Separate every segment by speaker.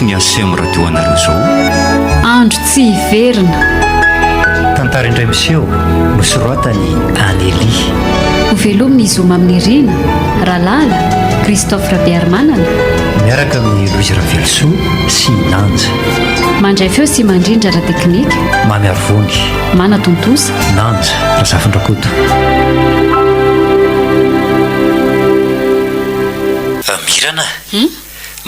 Speaker 1: Tantaran'ny Aceem Radio anareo zao.
Speaker 2: Andro tsy hiverina.
Speaker 3: Tantara indray miseho nosoratany Anely.
Speaker 2: Ho velominy izoma amin'ny rina Ralala Christophe Rabiarmanana
Speaker 3: miaraka amin'ny Louise Ravelso sy Nanja.
Speaker 2: Mandray feo sy mandrindra ra teknika
Speaker 3: Mi-Alavoly
Speaker 2: Mana Tontosa
Speaker 3: Nanja Razafindrakoto. Mirana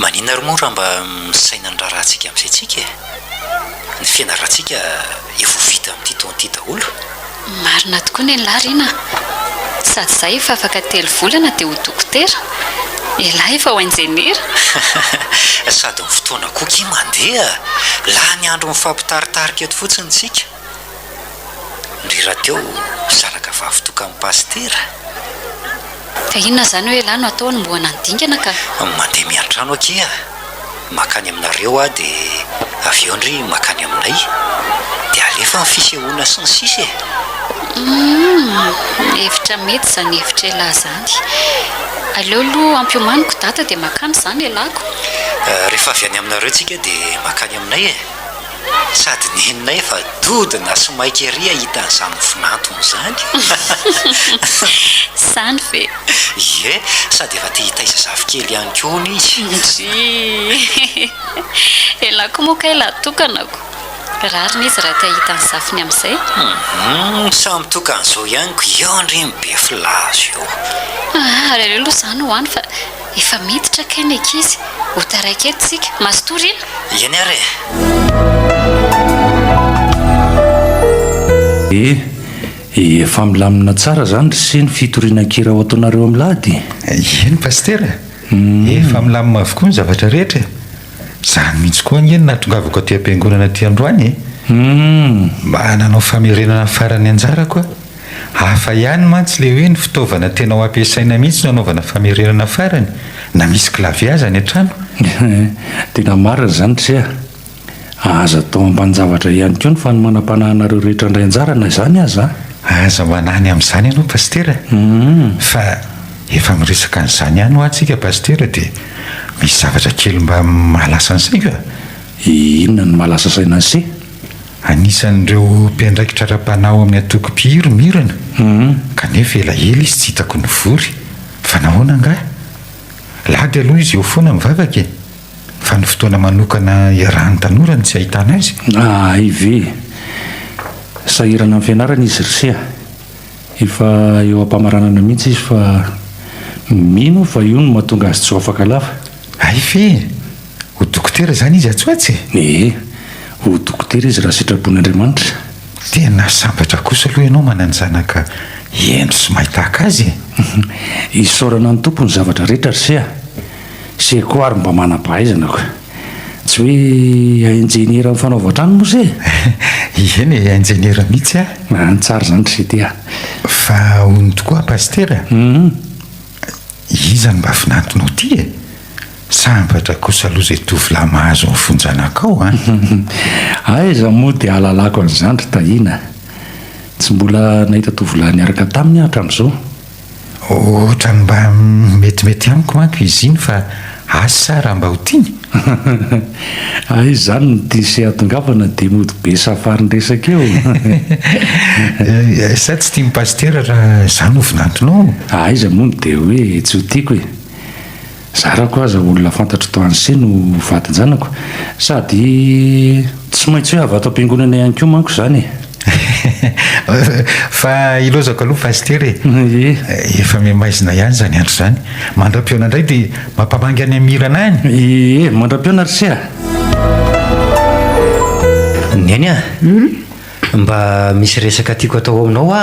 Speaker 3: manina ry moa raha mba misaina ny raharantsika amin'izay tsika ny fianarantsika efa vita amin'ity taon'ity daholo.
Speaker 2: Marina tokoa ny larina sady izay efa afaka 3 volana dia ho dokotera ilahy efa ho enjenera.
Speaker 3: Sady ny fotoana koky mandeha laha ny andro mifampitaritarika eto fotsiny tsika ndrira teo saraka vavitoka amin'ny pastera.
Speaker 2: Ka inona zany hoe lahy no atao ny mboana nydingana ka
Speaker 3: mandeha miantrano akia makany aminareo dia avy eo ndry makany aminay dia alefa ny fisehoana sy ny sisa.
Speaker 2: Hevitra mety zany hevitra elahy zany. Aleo aloha ampiomaniko data dia makany zany elako.
Speaker 3: Rehefa avy any aminareo tsika dia makany aminay sady neninay efa dodina sy maika ery hita n'izany finantony zany.
Speaker 2: Zany ve
Speaker 3: ie sady efa te hitaiza zavikely ihany koa izy.
Speaker 2: Ndry elako moa ka ela tokanako rarina izy raha te hita ny zafiny amin'izay.
Speaker 3: Samy tokan'izao ihany ko eo andry mibe filazo eo.
Speaker 2: Ary aleo aloha zany hoany fa efa miditra kainy ankizy ho taraiky eto tsika mastorina.
Speaker 3: Eny ary
Speaker 4: efa milamina tsara zany sy ny fitorinan-kira ao ataonareo amin'ny lady.
Speaker 5: Eny pastera efa milamina avokoa ny zavatra rehetra zany mihitsy koa ny eny natongavako aty am-piangonana aty androany mba nanao famerenana farany anjara koa hafa ihany mantsy le hoe ny fitaovana tena ho ampiasaina mihitsy nanaovana famerenana farany na misy klavia any an-trano.
Speaker 4: Tena marina zany tsia aza atao ampanjavatra ihany koa ny fanomanam-panahinareo rehetra indray anjarana zany aza
Speaker 5: aza manany amin'izany ianao pastera fa efa miresaka an'izany ihany ho antsika pastera dia misy zavatra kely mba mahalasa an'izay ka.
Speaker 4: Inona ny mahalasa saina se
Speaker 5: anisan'ireo mpiandraikitra ra-panao amin'ny atoko-pihiro mirana kanefa elaela izy tsy hitako ny vory fa nahoana nga lady aloha izy eo foana mivavaka fa ny fotoana manokana iarahan'ny tanorany tsy ahitana azy.
Speaker 4: Ive sahirana amin'ny fianarana izy rysea efa eo ampamaranana mihitsy izy fa mino fa io no mahatonga azy tsy ho afaka lafa.
Speaker 5: Fe ho dokotera zany izy atsoatsy.
Speaker 4: Ho dokotera izy raha sitrapon'Andriamanitra.
Speaker 5: Tena sambatra kosa aloha ianao mananjanaka eno sy mahitaka azy.
Speaker 4: Isaorana ny tompo ny zavatra rehetra rysea se koa ary mba manam-pahaizana koa tsy hoe enjeniera amin'ny fanaovan-trano moa se.
Speaker 5: Eny enjeniera mihitsy
Speaker 4: tsara zany ry se
Speaker 5: fa hony tokoa pastera izany mba finantonao ty sambatra kosa aloha zay tovolahy mahazo ny fonjanakao
Speaker 4: aiza moa dia alalako an'izany ry tahina tsy mbola nahita tovolahy niaraka taminy hatramin'izao.
Speaker 5: Ohatrany mba metimety amiko manko izy iny fa asa raha mba ho tiany.
Speaker 4: Zany no tisy atongavana dia mody be safariny resaka eo.
Speaker 5: Sa tsy tia mipastera raha zany ho vinantonao.
Speaker 4: Aiza moa no dia hoe tsy ho tiako zarako aza olona fantatro tao an'se no vatin-janako sady tsy maintsy hoe avy ato am-piangonana ihany koa manko zany.
Speaker 5: Fa ilozako aloha pastera efa mimaizina ihany zany andro zany mandram-piona indray dia mampamangy any amirana any.
Speaker 4: Mandram-piona rysea
Speaker 3: neny mba misy resaka tiako atao aminao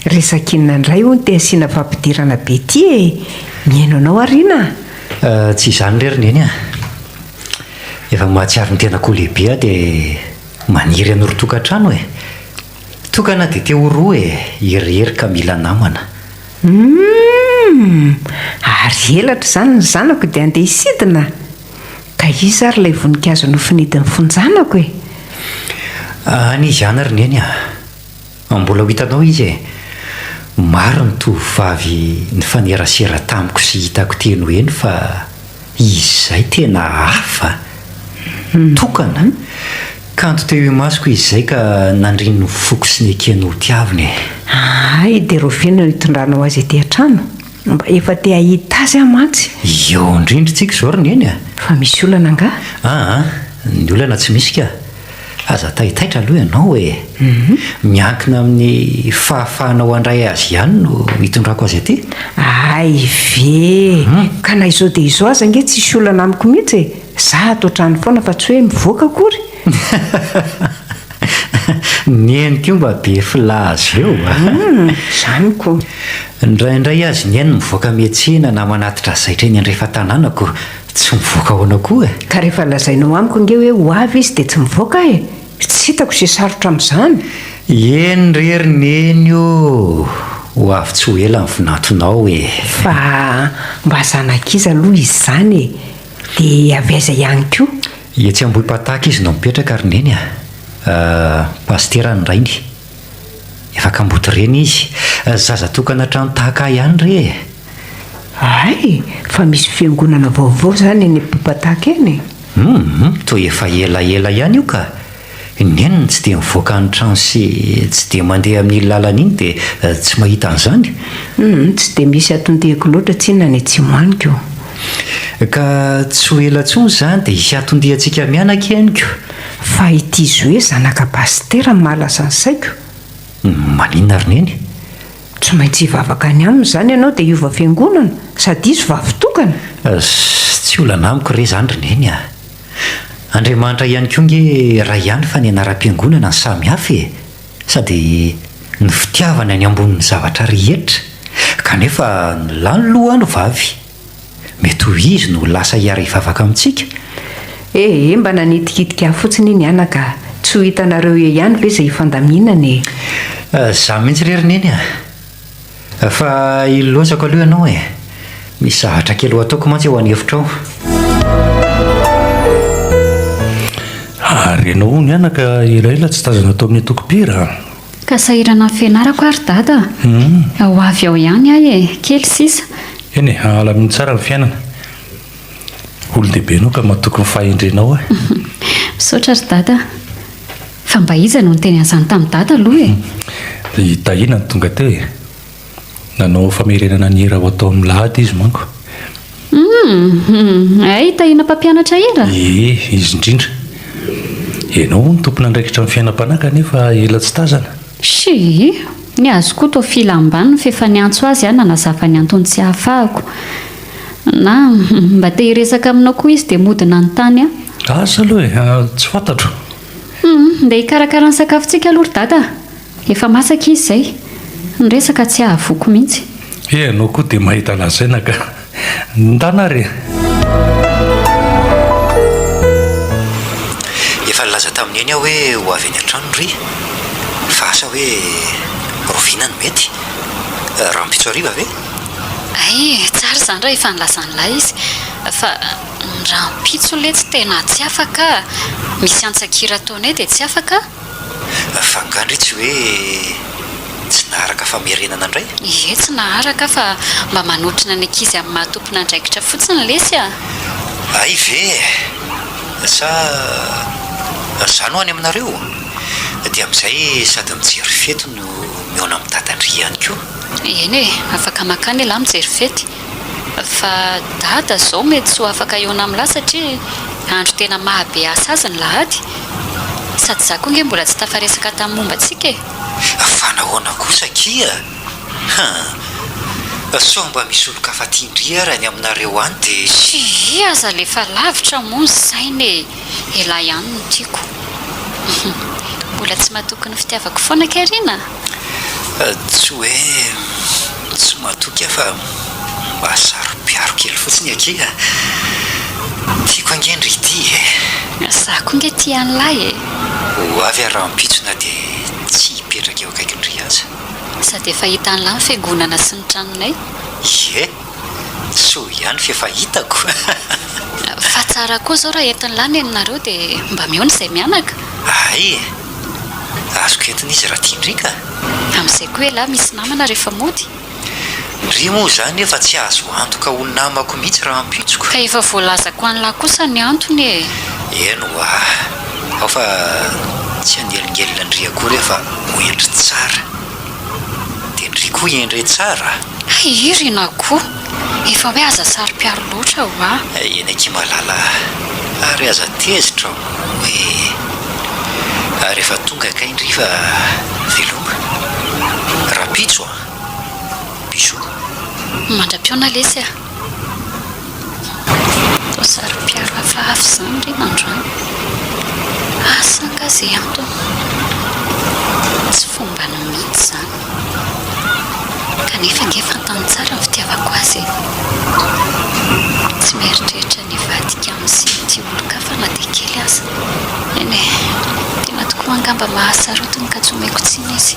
Speaker 6: resakinina indray ho ny te asiana fampidirana be ty mihaino anao arina.
Speaker 3: Tsy izany rery neny efa mahatsiaro ny tena koa lehibe dia maniry anorotokantrano tokana dia teo roa herihery ka mila namana.
Speaker 6: Ary elatra zany ny zanako dia andeha hisidina ka izy ary ilay voninkazo nofinidin'ny fonjanako
Speaker 3: Anizy ihany ry neny mbola ho hitanao izy maro ny tovovavy ny fanerasera tamiko sy hitako teny eny fa izay tena hafa tokana kanto teo masoko izay ka nandrino foko sy ny ekeno tiaviny.
Speaker 6: Ay dia rovina no hitondranao azy ety an-trano mba efa te ahita azy amantsy.
Speaker 3: Eo indrindritsika izao ry neny
Speaker 6: fa misy olana nga?
Speaker 3: Ny olana tsy misy ka aza tahitaitra aloha ianao miankina amin'ny fahafahanao andray azy ihany no hitondrako azy aty.
Speaker 6: Ay ve ka na izao dia izao aza nge tsisy olana amiko mihitsy za ato trano foana fa tsy hoe mivoaka akory.
Speaker 3: Ny ko mba be filazo eo
Speaker 6: zany koa
Speaker 3: indraindray azy ny eny mivoaka miatsena na manatitra zaitra eny andrefa tanànako tsy mivoaka ahoana koa
Speaker 6: ka rehefa lazainao amiko nge hoe ho avy izy dia tsy mivoaka tsy hitako izay sarotra amin'izany.
Speaker 3: eny rery neny io ho avy tsy ho ela ny vinatonao
Speaker 6: fa mba zanak'izy aloha izy zany dia avy aiza ihany koa
Speaker 3: etsy ambohi-pataka izy no mipetraka ary neny pastera ny rainy efa kamboty reny izy zaza tokana trano tahaka ihany re.
Speaker 6: ay fa misy fiangonana vaovao zany eny ambohi-pataka eny
Speaker 3: to efa elaela ihany io ka neniny tsy dia mivoaka ny trano sy tsy dia mandeha amin'ny lalana iny dia tsy mahita an'izany.
Speaker 6: Tsy dia misy atondehako loatra tsinona ny atsimoaniko
Speaker 3: ka tsy ho ela ntsony zany dia hisy atondehantsika mianaka ianyko
Speaker 6: fa ity izy hoe zanaka pastera mahalasa ny saiko.
Speaker 3: Maninona ry neny
Speaker 6: tsy maintsy hivavaka any aminy zany ianao dia hiova fiangonana sady izy vavitokana.
Speaker 3: Tsy olana amiko re zany ry neny Andriamanitra ihany koa nge raha ihany fa ny anaram-piangonana ny samy hafa sady ny fitiavana ny ambonin'ny zavatra rehetra kanefa ny lany loha no vavy mety ho izy no lasa hiara hivavaka amintsika.
Speaker 6: Mba nanitikitika fotsiny iny anaka tsy ho hitanareo ihany ve izay hifandaminana
Speaker 3: za mihitsy rery neny fa ilozako aloha ianao misy zavatra kely ho ataoko mantsy eo an'hevitra ao.
Speaker 4: Ary ianao ny anaka elaela tsy tazana atao amin'ny tokopira
Speaker 2: ka sahirana ny fianarako ary dada ho avy ao ihany ahy kely sisa
Speaker 4: eny alamin'ny tsara ny fiainana olo-dehibe anao ka mahatoky ny fahendrenao
Speaker 2: misaotra ry dada fa mba iza no nyteny an'izany tamin'ny dada aloha
Speaker 4: tahina ny tonga teo nanao famerenana ny hera ho atao amin'ny lahady izy manko
Speaker 2: ay tahina mpampianatra hera
Speaker 4: izy indrindra ianao ny tompona andraikitra ny fiainam-panaka nefa ela tsy tazana
Speaker 2: ny azo koa tao filambany ny fefa ny antso azy na nazafa ny antony tsy hahafahako na mba te hiresaka aminao koa izy dia modina ny tany
Speaker 4: asa aloha tsy fantatro
Speaker 2: dia hikarakara ny sakafontsika aloha ry dada efa masaka izy izay nyresaka tsy hahavoako mihitsy
Speaker 4: anao koa dia mahita lazaina ka ndana re
Speaker 3: efa laza tamin'eny aho hoe ho avy any an-trano ry fa asa hoe rovinany mety raha mpitso ariva ve
Speaker 2: tsara zany raha efa nilazan'lahy izy fa raha mpitso le tsy tena tsy afaka misy antsakira ataonay dia tsy afaka
Speaker 3: fa ngandry tsy hoe tsy naharaka famerenana indray
Speaker 2: tsy naharaka fa mba manotrina ny ankizy amin'ny mahatompona andraikitra fotsiny lesy
Speaker 3: ay ve sa zany ho any aminareo dia amin'izay sady mijery fety no miona amin'ny dadandry ihany koa
Speaker 2: eny afaka makany elahy mijery fety fa dada zao mety tsy ho afaka iona amin'lahy satria andro tena mahabe asa azy ny lahady sady za koa nge mbola tsy tafaresaka tamin'ny momba antsika
Speaker 3: fa nahoana kosa kia so mba misy olo-kafatindria raha ny aminareo any dia
Speaker 2: aza lefa lavitra mony sainy elahy ihany no tiako mbola tsy mahatoky ny fitiavako foana karina
Speaker 3: tsy hoe tsy mahatoky fa mba saro-piaro kely fotsiny akia tiako angendry ity
Speaker 2: za koa nge tia an'lahy
Speaker 3: ho avy araha mpitsona dia tsy hipetraka eo akaikindry aza
Speaker 2: sady efa hita an'lahy ny fiangonana sy ny tranonay
Speaker 3: so ihany fefa hitako
Speaker 2: fa tsara koa zao raha entin'ny lahy neninareo dia mba miona izay mianaka
Speaker 3: ay azoko entina izy raha tia indrika
Speaker 2: amin'izay koa lahy misy namana rehefa mody
Speaker 3: ry moa zany efa tsy azo antoka ho namako mihitsy raha ampitsoko
Speaker 2: ka efa voalazako an'lahy kosa ny antony e.
Speaker 3: eno ao fa tsy angelingelina ndry akory efa hoendry tsara dia ndry koa endre tsara
Speaker 2: irina koa efa hoe aza sary-piaro loatra ho
Speaker 3: eny aky malala ary aza tezitra hoe ary efa tonga kaindry fa veloma rapitso biso
Speaker 2: mandra-piona lesy to sary-piaro hafahafa zany ry nandroany asangazy antony tsy fomba no mihitsy zany kanefa nge fantany tsara ny fitiavako azy tsy mieritreritra ny vadika amin'zy ty olo-ka fa na dia kely aza eny tena tokoa angamba mahasarotiny ka tsy omeko tsiny izy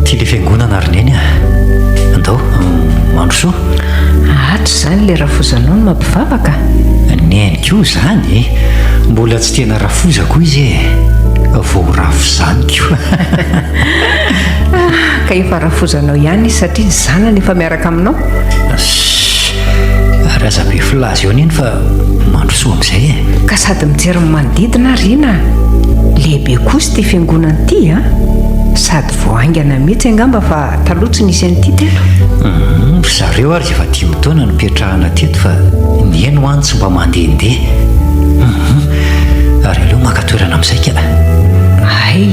Speaker 3: ty le fiangonana ary neny andao mandrosoa
Speaker 6: atry zany le rafozanao no mampivavaka
Speaker 3: neny ko zany mbola tsy tena rafozako izy vao rafo zany ko
Speaker 6: ka efa rafozanao ihany izy satria ny zanany efa miaraka aminao
Speaker 3: ary aza be filazy eo neny fa mandrosoa amin'izay
Speaker 6: ka sady mijery manodidina rina lehibe kosa ty fiangonana ity sady voaingana mihitsy angamba fa talotsiny izy an'ity teto
Speaker 3: zareo ary efa 10 taona no mpiatrahana teto fa ny eno any tsy mba mandehandeha ary aleo makatoerana amin'izay ka
Speaker 6: ay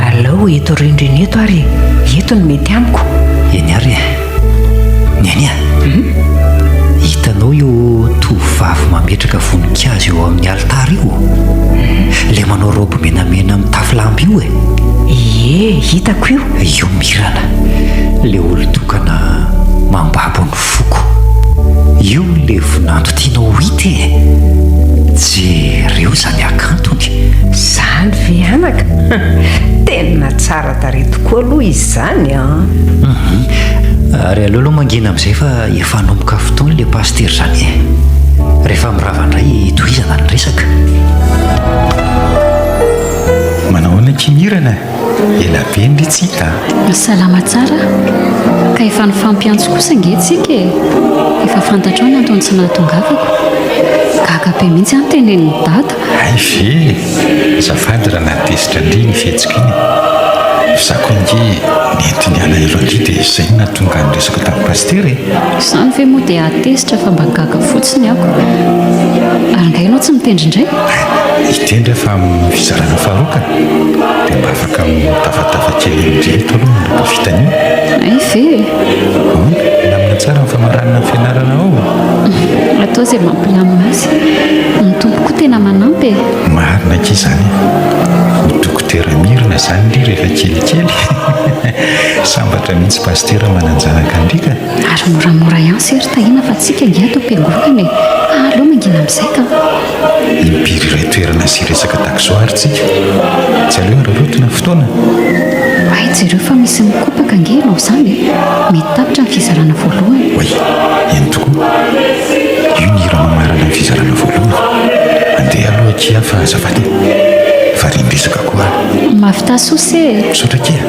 Speaker 6: aleo eto rindrina eto ary eto no mety amiko
Speaker 3: eny ary nyany hitanao io tovavy mametraka voninkazo eo amin'ny altara io le manao robe menamena amin'ny tafilampy io
Speaker 6: hitako
Speaker 3: io mirana le olo-tokana mambabo ny foko io le vonando tianao hity jereo zany akantony
Speaker 6: zany vianaka tena tsara tare tokoa aloha izy zany
Speaker 3: ary aleo aloha mangina amin'izay fa efa hanomboka fotoany le paster zany rehefa miravandray tohizana ny resaka
Speaker 5: manao ny kimirana ela be ndry tsika
Speaker 2: salama tsara ka efa ny fampiantso kosa ngetsika efa fantatrao ny antony tsy nahatongavako gaga be mihitsy any tenen'ny dada
Speaker 5: ay ve zafady raha natezitra ndry ny fihetsika iny zako nge nentiny ala elo andry dia izay no nahatonga ny resaka tamin'ny paster
Speaker 2: izany ve moa dia atezitra fa mba gaga fotsiny ako ary ngainao tsy mitendry indray
Speaker 5: hitendra fa amin'ny fizarana faharokana dia mba afaka mitafatafa kely indreto aloha noko vitan'io
Speaker 2: ay ve
Speaker 5: namina tsara ny famaranana ny fianarana ao
Speaker 2: atao izay mampilamina azy ny tompoko tena manampy
Speaker 5: marina ki zany ny dokotera mirina zany ndry rehefa kelikely sambatra mihitsy pastera mananjanaka ndrika
Speaker 2: ary moramora ihany sery tahina fa tsika nge atao mpiangonana aleo mangina amin'izay ka
Speaker 5: impiry iray toerana sy resaka takizao ary tsika tsy aleo ararotina fotoana
Speaker 2: ay jereo fa misy mikopaka angenao zany mety tapitra ny fizarana voalohany
Speaker 5: oay eny tokoa io ny ira mamarana ny fizarana voalohany andeha aloha kia fa azafady fa rindresaka koa
Speaker 2: mafitasosy
Speaker 5: sotra kia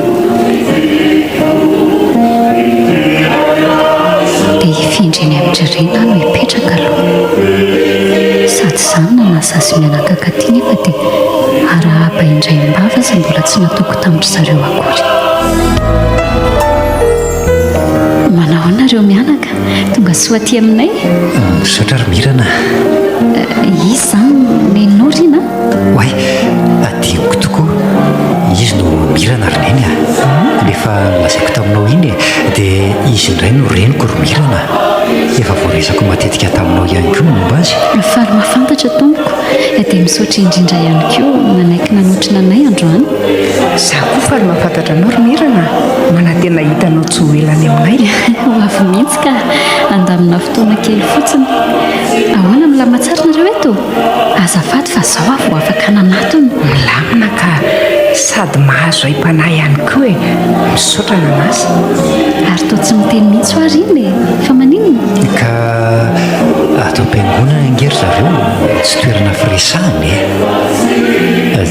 Speaker 2: dia ifindreny amin'nyrena no hipetraka aloha sady zany na nasazy mianakaka ty nefa dia arahaba indray mbava izay mbola tsy natoko taminry zareo akory manao anareo mianaka tonga soa aty aminay
Speaker 3: sotra ry mirana
Speaker 2: izy zany neninao rina
Speaker 3: oay adioko tokoa izy no mirana ry neny nefa lazaiko taminao iny dia izy indray no reniko ry mirana efa voaresako matetika taminao ihany koa momba azy
Speaker 2: fary mahafantatra tompoko dia misaotra indrindra ihany koa nanaiky nanotrina anay androany
Speaker 6: za koa fary mahafantatra anao ry mirana mana tena hitanao tsy ho elany aminay
Speaker 2: ho avy mihitsy ka andamina fotoana kely fotsiny ahoana milamatsarina reo eto azafady fa zao avy ho afaka nanatony
Speaker 6: milamina ka sady mahazo aim-panahy ihany koa misaotra nanazy
Speaker 2: ary to tsy miteny mihitsy ho ary iny fa maninona
Speaker 3: ka atao am-piangonana angery zareo tsy toerana firesahany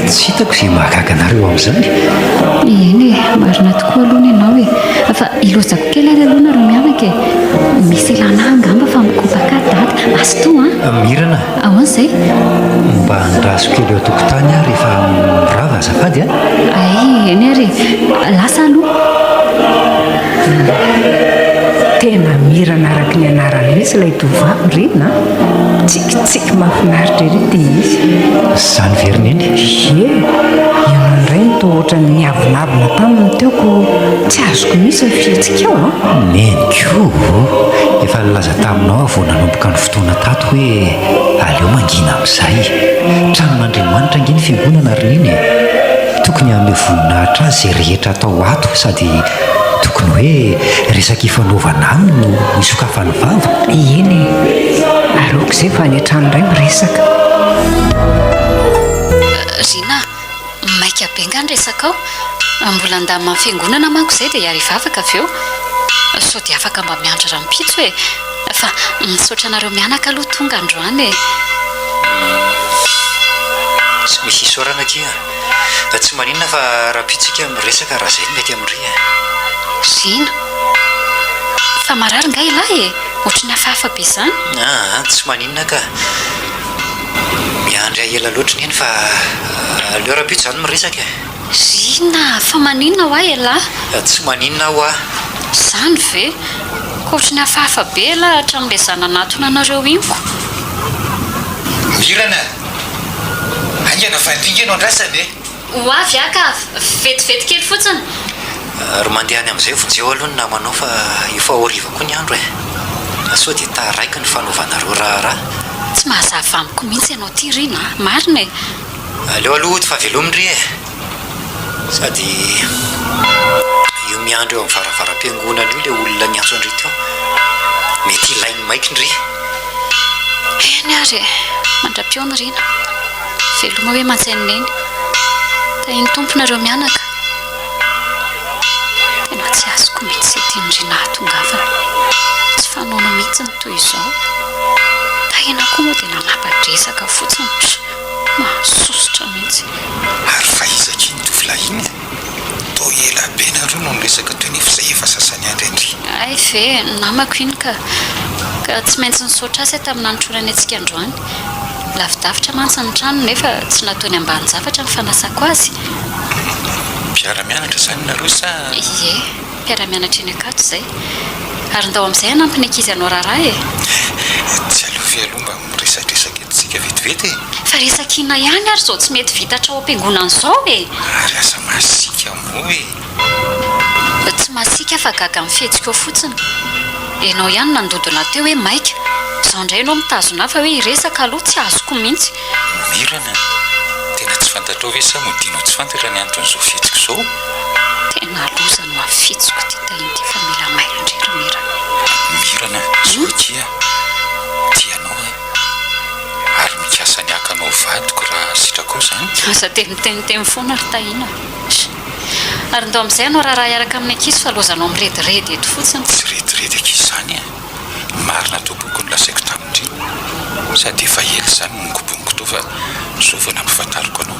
Speaker 3: tsy hitako izay mahagaga anareo amin'izany.
Speaker 2: eny e marina tokoa alohana ianao e fa ilozako kely ary aloha nareo miavaka e misy ilana angamba fa mikopaka dady asto
Speaker 3: mirana
Speaker 2: ahoan'izay
Speaker 3: mba andraso kely eo tokotany a rehefa mirava azafady a.
Speaker 2: ay eny ary lasa aloha
Speaker 6: tena mirana araka ny anarany mihitsy ilay tovavy rena tsikitsiky mahafinaritra ery ty izy
Speaker 3: zany verina eny
Speaker 6: ianao indray nito ohatra ny miavonavina taminy teoko tsy azoko mihitsy ny fihetsika eo
Speaker 3: neniko efa nilaza taminao vao nanomboka ny fotoana tato hoe aleo mangina amin'izay tranon'Andriamanitra angeny fiangonana ry iny tokony ame voninahitra azy izay rehetra atao ato sady tokony hoe resaka ifanaovana aminy no misokafany vava.
Speaker 6: eny aleoko izay fa ny an-trano indray miresaka.
Speaker 2: rina maika be nga ny resaka ao mbola andamina fiangonana manko izay dia hiary vavaka avy eo sao dia afaka mba miandra rahampitso e fa misaotra anareo mianaka aloha tonga androany
Speaker 3: tsy misy isorana kia tsy maninona fa rahampitsika miresaka raha izay mety amin'ry
Speaker 2: zina fa marary nga ilahy e ohatry ny hafahafa be izany
Speaker 3: tsy maninona ka miandry ela loatra ny eny fa aleo rahampitso izany miresaka
Speaker 2: zina fa maninona ho ahy elahy
Speaker 3: tsy maninona ho ah
Speaker 2: izany ve ka ohatry ny hafahafa be lahy hatramin'ilay zananatona anareo inko
Speaker 5: mirana angana vandinga ianao andrasany e
Speaker 2: ho avy aka vetivety kely fotsiny
Speaker 3: ry mandehany amin'izay vojeo aloha ny namanao fa efa horiva koa ny andro e sao dia taraiky ny fanaovanareo raharaha
Speaker 2: tsy mahazava amiko mihitsy ianao ty rina marina e
Speaker 3: aleo aloha ody fa velomindry e sady io miandro eo amin'ny varavaram-piangonana io ilay olona niantso andry teo mety ilainy maiky ndry
Speaker 2: eny ary mandra-piona rina veloma hoe mantsainyneny da iny tomponareo mianaka tena tsy azoko mety izay tianyrina hatongavana tsy fanaona mihitsy ny toy izao da ena koa moa dia nanapa-dresaka fotsiny mahasosotra mihitsy
Speaker 5: ary fa izaka iny tovolainy to ela be nareo no nyresaka toy nefa izay efa sasany andry andry
Speaker 2: ay ve namako iny ka tsy maintsy nisaotra asy tamin'ny anotronany antsika androany lavidavitra mantsy ny trano nefa tsy nataony ambany zavatra ny fanasako azy
Speaker 5: mpiara-mianatra izany nareo sa
Speaker 2: ie mpiara-mianatra eny akato izay ary ndao amin'izay anampiny ankizy anao raharaha e
Speaker 5: tsy aleovy aloha mba miresadresaka etsika vetivety e
Speaker 2: fa resakina ihany ary zao tsy mety vitatra ao am-piangonana izao e
Speaker 5: ary asa masika moa e
Speaker 2: tsy masika fa gaga amin'ny fihetsika eo fotsiny ianao ihany nandodona teo hoe maika izao indray ianao mitazona fa hoe iresaka aloha tsy azoko mihitsy
Speaker 5: mirana tena tsy fantatrao ve sa modinao tsy fantatra ny anton'izao fihetsika izao
Speaker 2: tena loza no afitsiko ty tainy ty fa mila mailindreromira
Speaker 5: mirana zao kia tianao e ary mikasa ny akanao vadiko raha sitrako izany
Speaker 2: asa teniteniteny foana ry tahina ary ndao amin'izay anao raharaha iaraka amin'ny ankizy fa lozanao mirediredy eto fotsiny
Speaker 5: tsy rediredy ankizy izany e marina tompoko ny lasaiko tamindry sady efa ely izany nongoboniko to fa sovana ampifantariko anao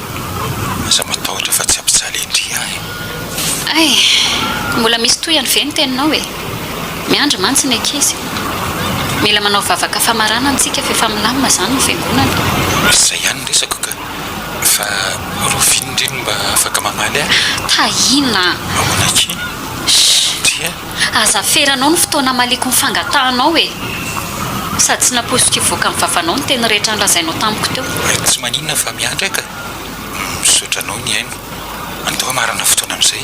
Speaker 5: aza matahotra fa tsy ampijaly endry ahy
Speaker 2: ay mbola misy toy any ve ny teninao e miandry mantsy ny ankizy mila manao vavaka famarana antsika fa efa milamina izany ny fiangonana
Speaker 5: izay ihany ny resako ka fa roviny indreny mba afaka mamaly ahy
Speaker 2: tahina
Speaker 5: mamonaki dia
Speaker 2: azaferanao ny fotoana maliko mifangatahanao e sady tsy naposika ivoaka amin'ny vavanao ny teny rehetra nlazainao tamiko teo
Speaker 5: tsy maninona fa miandry aka misaotranao ny haino andao marana fotoana amin'izay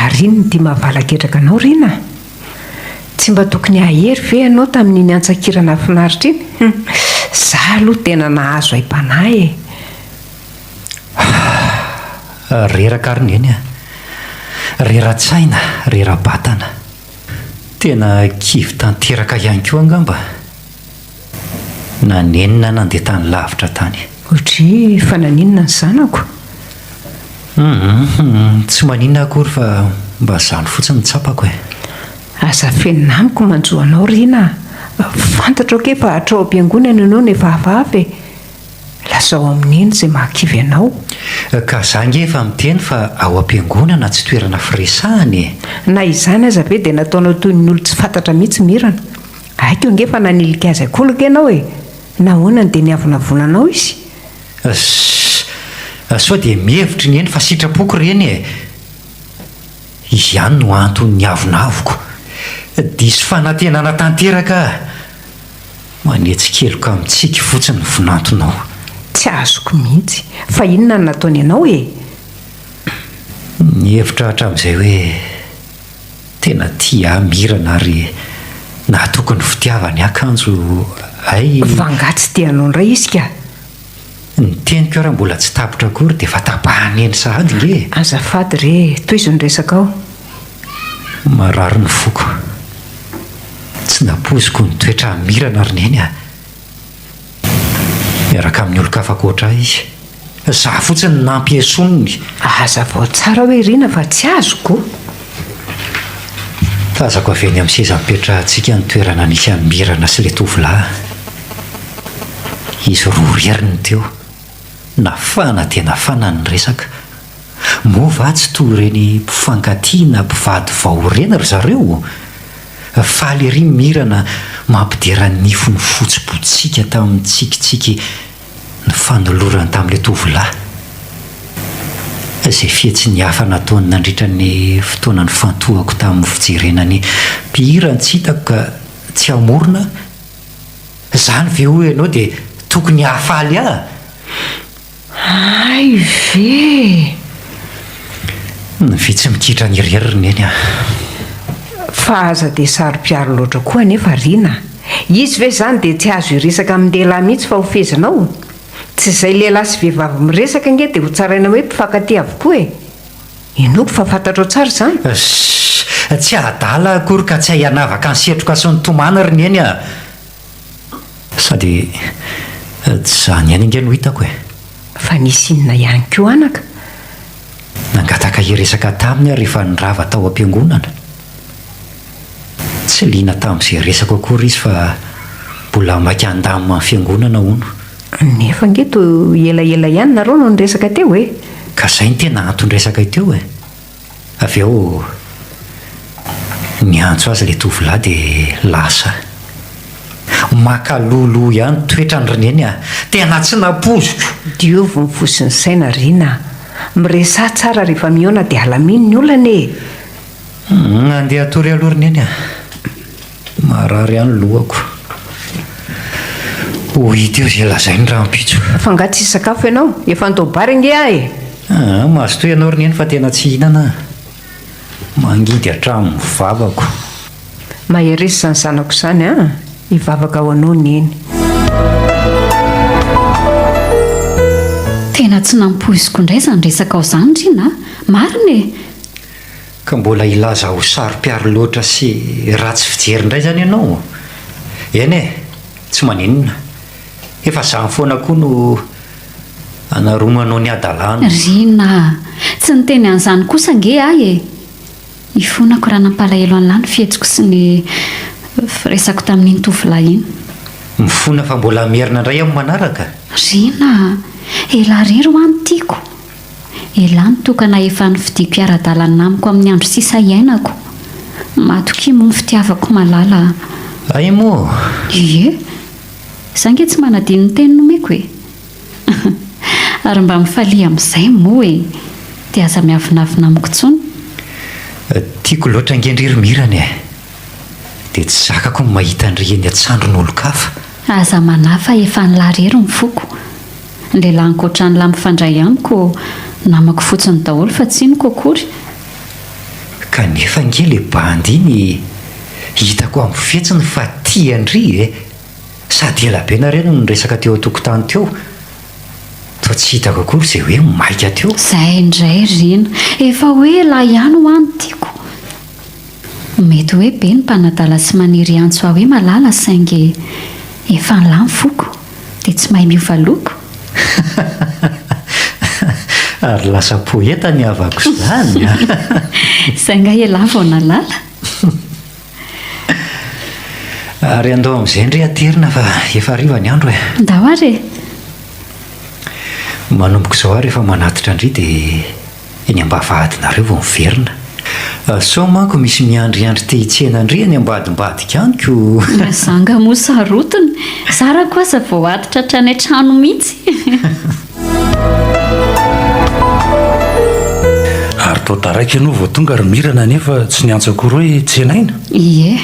Speaker 6: ary iny ny tia mahavalaketraka anao rina tsy mba tokony ahery ve ianao tamin'iny antsakirana finaritra iny za aloha tena nahazo aim-panahy
Speaker 3: reraka ary ny eny rera-tsaina rera-batana tena kivy tanteraka ihany koa angamba nanenina nandeha tany lavitra tany
Speaker 6: ohatry fa naninona ny zanako
Speaker 3: tsy maninona akory fa mba zany fotsiny ny tsapako e
Speaker 6: aza fenina amiko manjoanao Rina. Fantatra ke fa hatrao am-piangonana ianao nefa hafahafa lasao amin'iny izay mahakivy anao.
Speaker 3: Ka zangy efa miteny fa ao am-piangonana tsy toerana firesahany.
Speaker 6: Na izany aza be dia nataonao toy ny olo tsy fantatra mihitsy mirana. Aiko ngefa nanilika azy akoloka ianao nahoanany dia niavonavonanao izy.
Speaker 3: Sao dia mihevitra ny eny fa sitrapoko ireny izy ihany no antony niavonavoko. Diso fanantenana tanteraka manetsikelyka amintsika fotsiny vonantonao.
Speaker 6: Tsy azoko mihitsy fa inona no nataony ianao
Speaker 3: Nihevitra hatramin'izay hoe tena tia mirana ary nahatokony fitiavany akanjo
Speaker 6: vangatsy tianao indray izy ka.
Speaker 3: Ny teniko raha mbola tsy tapitra akory dia fa tapahany eny sahady nge.
Speaker 6: Azafady re toy izy ny resaka ao.
Speaker 3: Marary ny foko. Tsy napoziko ny toetra mirana ary neny miaraka amin'ny olo-kafakoatra izy. Za fotsiny nampy esonony.
Speaker 6: Aza vao tsara hoe Rina fa tsy azoko.
Speaker 3: Tazako avy eny amin'ny seza mipetrahantsika ny toerana nisy amin'ny mirana sy ilay tovolahy. Izy roa reriny teo. Nafana dia nafana ny resaka. Mova tsy toy ireny mpifankatiana mpivady vao reny ry zareo. Faly ery mirana mampidera nifo ny fotsibotsika tamin'ny tsikitsiky ny fanolorany tamin'ilay tovolahy. Izay fihetsy ny hafa nataony nandritra ny fotoana ny fantohako tamin'ny fijerenany mpihira tsy hitako ka tsy hamorona. Izany ve hoe ianao dia tokony hafaly
Speaker 6: Ay ve.
Speaker 3: Ny vitsy mikitra ny reriny eny
Speaker 6: Fa aza dia saro-piaro loatra koa nefa Rina. Izy ve zany dia tsy azo iresaka amin'ny lehilahy mihitsy fa ho fezanao. Tsy izay lehilahy sy vehivavy miresaka nge dia ho tsaraina hoe mpifankatia avokoa Inoko fa fantatrao tsara izany.
Speaker 3: Tsy adala akory ka tsy hianavaka ny setroka sy ny tomana ry eny Sady tsy zany ihany inge no hitako
Speaker 6: Fa nisy inona ihany koa anaka.
Speaker 3: Nangataka hiresaka taminy rehefa nirava tao am-piangonana. Tsy liana tamin'izay resako akory izy fa mbola maika andamina amin'ny fiangonana hono.
Speaker 6: Nefa nge to elaela ihany nareo no niresaka teo
Speaker 3: Ka izay ny tena antony resaka teo Avy eo niantso azy ilay tovolahy dia lasa. Makalolo ihany toetra ny reneny tena tsy napoziko.
Speaker 6: Diovy ny fosiny saina Rina. Miresa tsara rehefa mihaona dia alaminy ny olana
Speaker 3: Andeha atory aloha reneny marary ihany lohako. Hita eo izay lazainy raha ampitso.
Speaker 6: Fa nga tsy sakafo ianao efa nitao-bary nge
Speaker 3: mahazo toy ianao reneny fa tena tsy hihinana. Mangidy hatramin'ny mivavako.
Speaker 6: Maheresy izany zanako izany hivavaka ho anao ny eny.
Speaker 2: Tena tsy nampoziko indray izany resaka ao izany Rina. Marina
Speaker 3: Ka mbola ilaza ho saro-piaro loatra sy ratsy fijery indray zany ianao. Eny tsy maninona. Efa izany foana koa no anaromanao ny adalàna.
Speaker 2: Rina, tsy niteny an'izany kosa nge ifonako raha nampalahelo an'lahy ny fihetsiko sy ny resako tamin'iny tovolahy iny.
Speaker 3: Mifona fa mbola mierina indray amin'ny manaraka.
Speaker 2: Rina, elarery ho any tiako. Elahy nitokana efa nividiko ara-dalana amiko amin'ny andro sisa iainako. Matoky moa ny fitiavako malala.
Speaker 3: Ay moa.
Speaker 2: Ie, za nge tsy manadino ny teny nomeko Ary mba mifalia amin'izay moa dia aza miavinavina amiko tsony.
Speaker 3: Tiako loatra ngendrery mirana dia tsy zakako ny mahita ny reny atsandron'olo-kafa.
Speaker 2: Aza manafa efa nilarery ny foko. Ny lehilahy nikoatra ny lahy mifandray amiko namako fotsiny daholo fa tsy niko akory.
Speaker 3: Kanefa nge le bandy iny hitako amin'ny fihetsiny fa tiandry sady ela be nareno ny resaka teo an-tokotany teo. Toa tsy hitako akory izay hoe maika teo.
Speaker 2: Izay indray Rina, efa hoe lahy ihany ho any tiako. Mety hoe be ny mpanadala sy maniry antso hoe malala saingy efa nlahy ny foko dia tsy mahay miova loko.
Speaker 3: Ary lasa poeta ny havako izany.
Speaker 2: Sainga elahy vao nalala.
Speaker 3: Ary andao amin'izay ndre aterina fa efa hariva ny andro e.
Speaker 2: Ndao ary e.
Speaker 3: Manomboka izao ary efa manatitra indray dia eny ambavahadinareo vao miverina. Sao manko misy miandriandry te hitsena indray any ambadimbadika anyko.
Speaker 2: Zanga moa sarotiny. Zara kosa vao atitra hatrany an-trano mihitsy.
Speaker 4: Ary tao daraiky ianao vao tonga ary mirana nefa tsy niantso akory hoe tsenaina.
Speaker 2: Ie,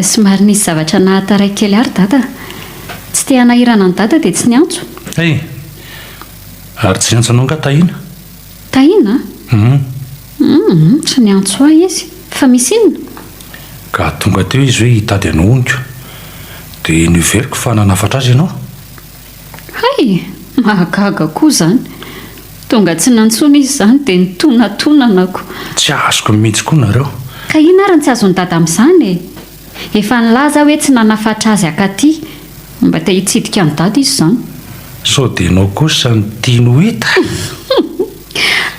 Speaker 2: somary nisy zavatra nahataray kely ary dada. Tsy te hanahirana ny dada dia tsy niantso.
Speaker 4: Hey, ary tsy niantso anao nga tahina?
Speaker 2: Tahina? Tsy niantso ahy izy. Fa misy inona?
Speaker 4: Ka tonga teo izy hoe hitady anao oniko. Dia niveriko fa nanafatra azy ianao.
Speaker 2: Hay, mahagaga koa izany. Tonga tsy nantsona izy izany dia nitonantonanako.
Speaker 4: Tsy azoko mihitsy koa nareo.
Speaker 2: Ka ina ary tsy azony dada amin'izany e. Efa nilaza hoe tsy nanafatra azy akaty. Mba te hitsidika ny dada izy izany.
Speaker 4: Sao dia ianao kosa ny tiany ho hita.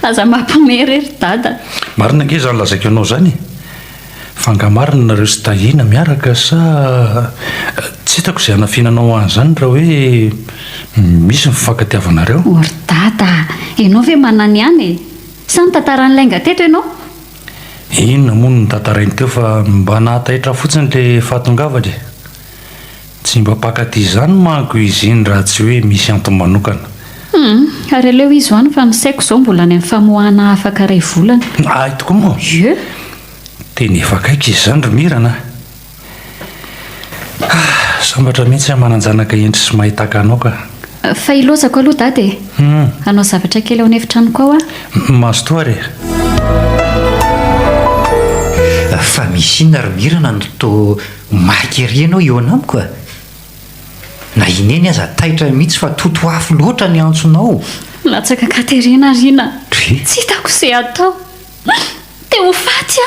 Speaker 2: Aza mampimerery dada.
Speaker 4: Marina ange izany lazaiko ianao izany. Fa nga marina nareo sy tahina miaraka sa tsy hitako izay hanafinanao an'izany raha hoe misy mifankatiavanareo.
Speaker 2: Ory dada, ianao ve manany ihany e? Sa ny tantaran'ilay teto ianao?
Speaker 4: Inona moa ny tantarainy teo fa mba nahataitra fotsiny ilay fahatongavany. Tsy mba mpakaty izany manko izy iny raha tsy hoe misy antony manokana.
Speaker 2: Ary aleo izy hoany fa misaiko izao mbola any amin'ny famoahana afaka iray volana.
Speaker 4: Ay tokoa moa.
Speaker 2: Ie.
Speaker 4: Teny efa kaiky izy izany ry mirana. Sambatra mihitsy mananjanaka endry sy mahitaka anao ka.
Speaker 2: Fa ilozako aloha dada e. Anao zavatra kely ao anefitranoko ao a?
Speaker 4: Mazotoa re.
Speaker 3: Fa misy inona ry mirana no to maky ery ianao eo anamiko a. Na ineny aza taitra mihitsy fa toto afo loatra ny antsonao.
Speaker 2: Latsaka Katerina Rina.
Speaker 3: Tsy
Speaker 2: hitako izay atao. Te ho faty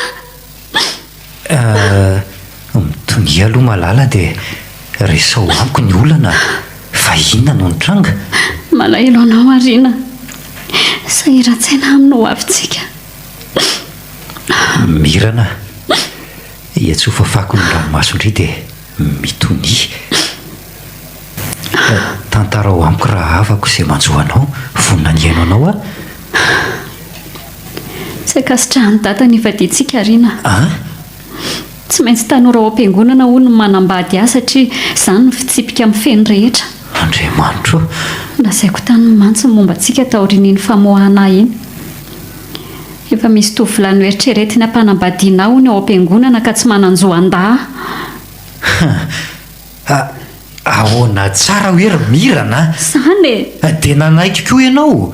Speaker 3: mitony aloha malala dia resao amiko ny olana fa inona no nitranga.
Speaker 2: Malahelo anao Arina. Sahiran-tsaina aminao avintsika.
Speaker 3: Mirana. Iatsofa fako ny ranomaso indray dia mitony. Tantara ho amiko raha avako izay manjoanao vonina ny haino anao a.
Speaker 2: Tsy akasitrahany dada ny ivadiantsika Arina. Tsy maintsy tanora ao am-piangonana hoy no manambady ahy satria izany ny fitsipika amin'ny feny rehetra.
Speaker 3: Andriamanitro.
Speaker 2: Lazaiko tany mantsy momba antsika taorian'iny famoahana iny. Efa misy tovolahy noeritreretiny hampanambadiana hoy ny ao am-piangonana ka tsy mananjoan-dahy.
Speaker 3: Ahoana tsara hoe ry mirana.
Speaker 2: Izany e.
Speaker 3: Dia nanaiky koa ianao.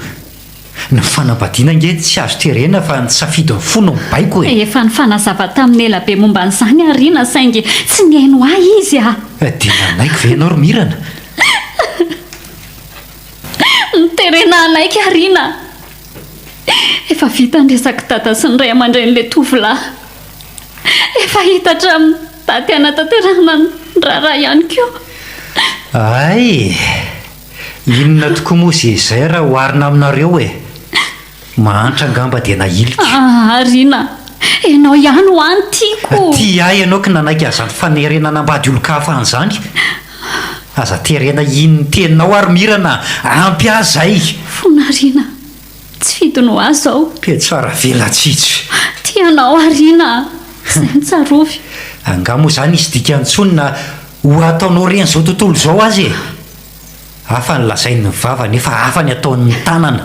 Speaker 3: Ny fanambadiana nge tsy azo terena fa ny safidy ny fona mibaiko e.
Speaker 2: Efa ny fanazava tamin'ny elabe momba an'izany Arina saingy tsy nihaino ahy izy a.
Speaker 3: Dia nanaiky ve ianao ry mirana?
Speaker 2: Niterena anaiky Arina. Efa vita ny resaka dada sy ny ray aman-dren'ilay tovolahy. Efa hita hatramin'ny daty hanatanterahana ny raharaha ihany koa.
Speaker 3: Ay, inona tokoa moa izay raha hoarina aminareo e. Mahantra angamba dia nahilika.
Speaker 2: Arina, ianao ihany ho any tiako.
Speaker 3: Ty ahy ianao ka nanaiky azany fanerena nambady olo-kafa an'izany. Aza terena iny teninao ary mirana ampy ahy zay.
Speaker 2: Fona Arina, tsy fidinao ahy izao.
Speaker 3: Dia tsara velatsitsy.
Speaker 2: Tianao Arina, izay mitsarovy.
Speaker 3: Anga moa izany izy dika antsonina ho ataonao reny izao tontolo izao azy e. Hafa ny lazainy ny vava nefa hafa ny ataon'ny tanana.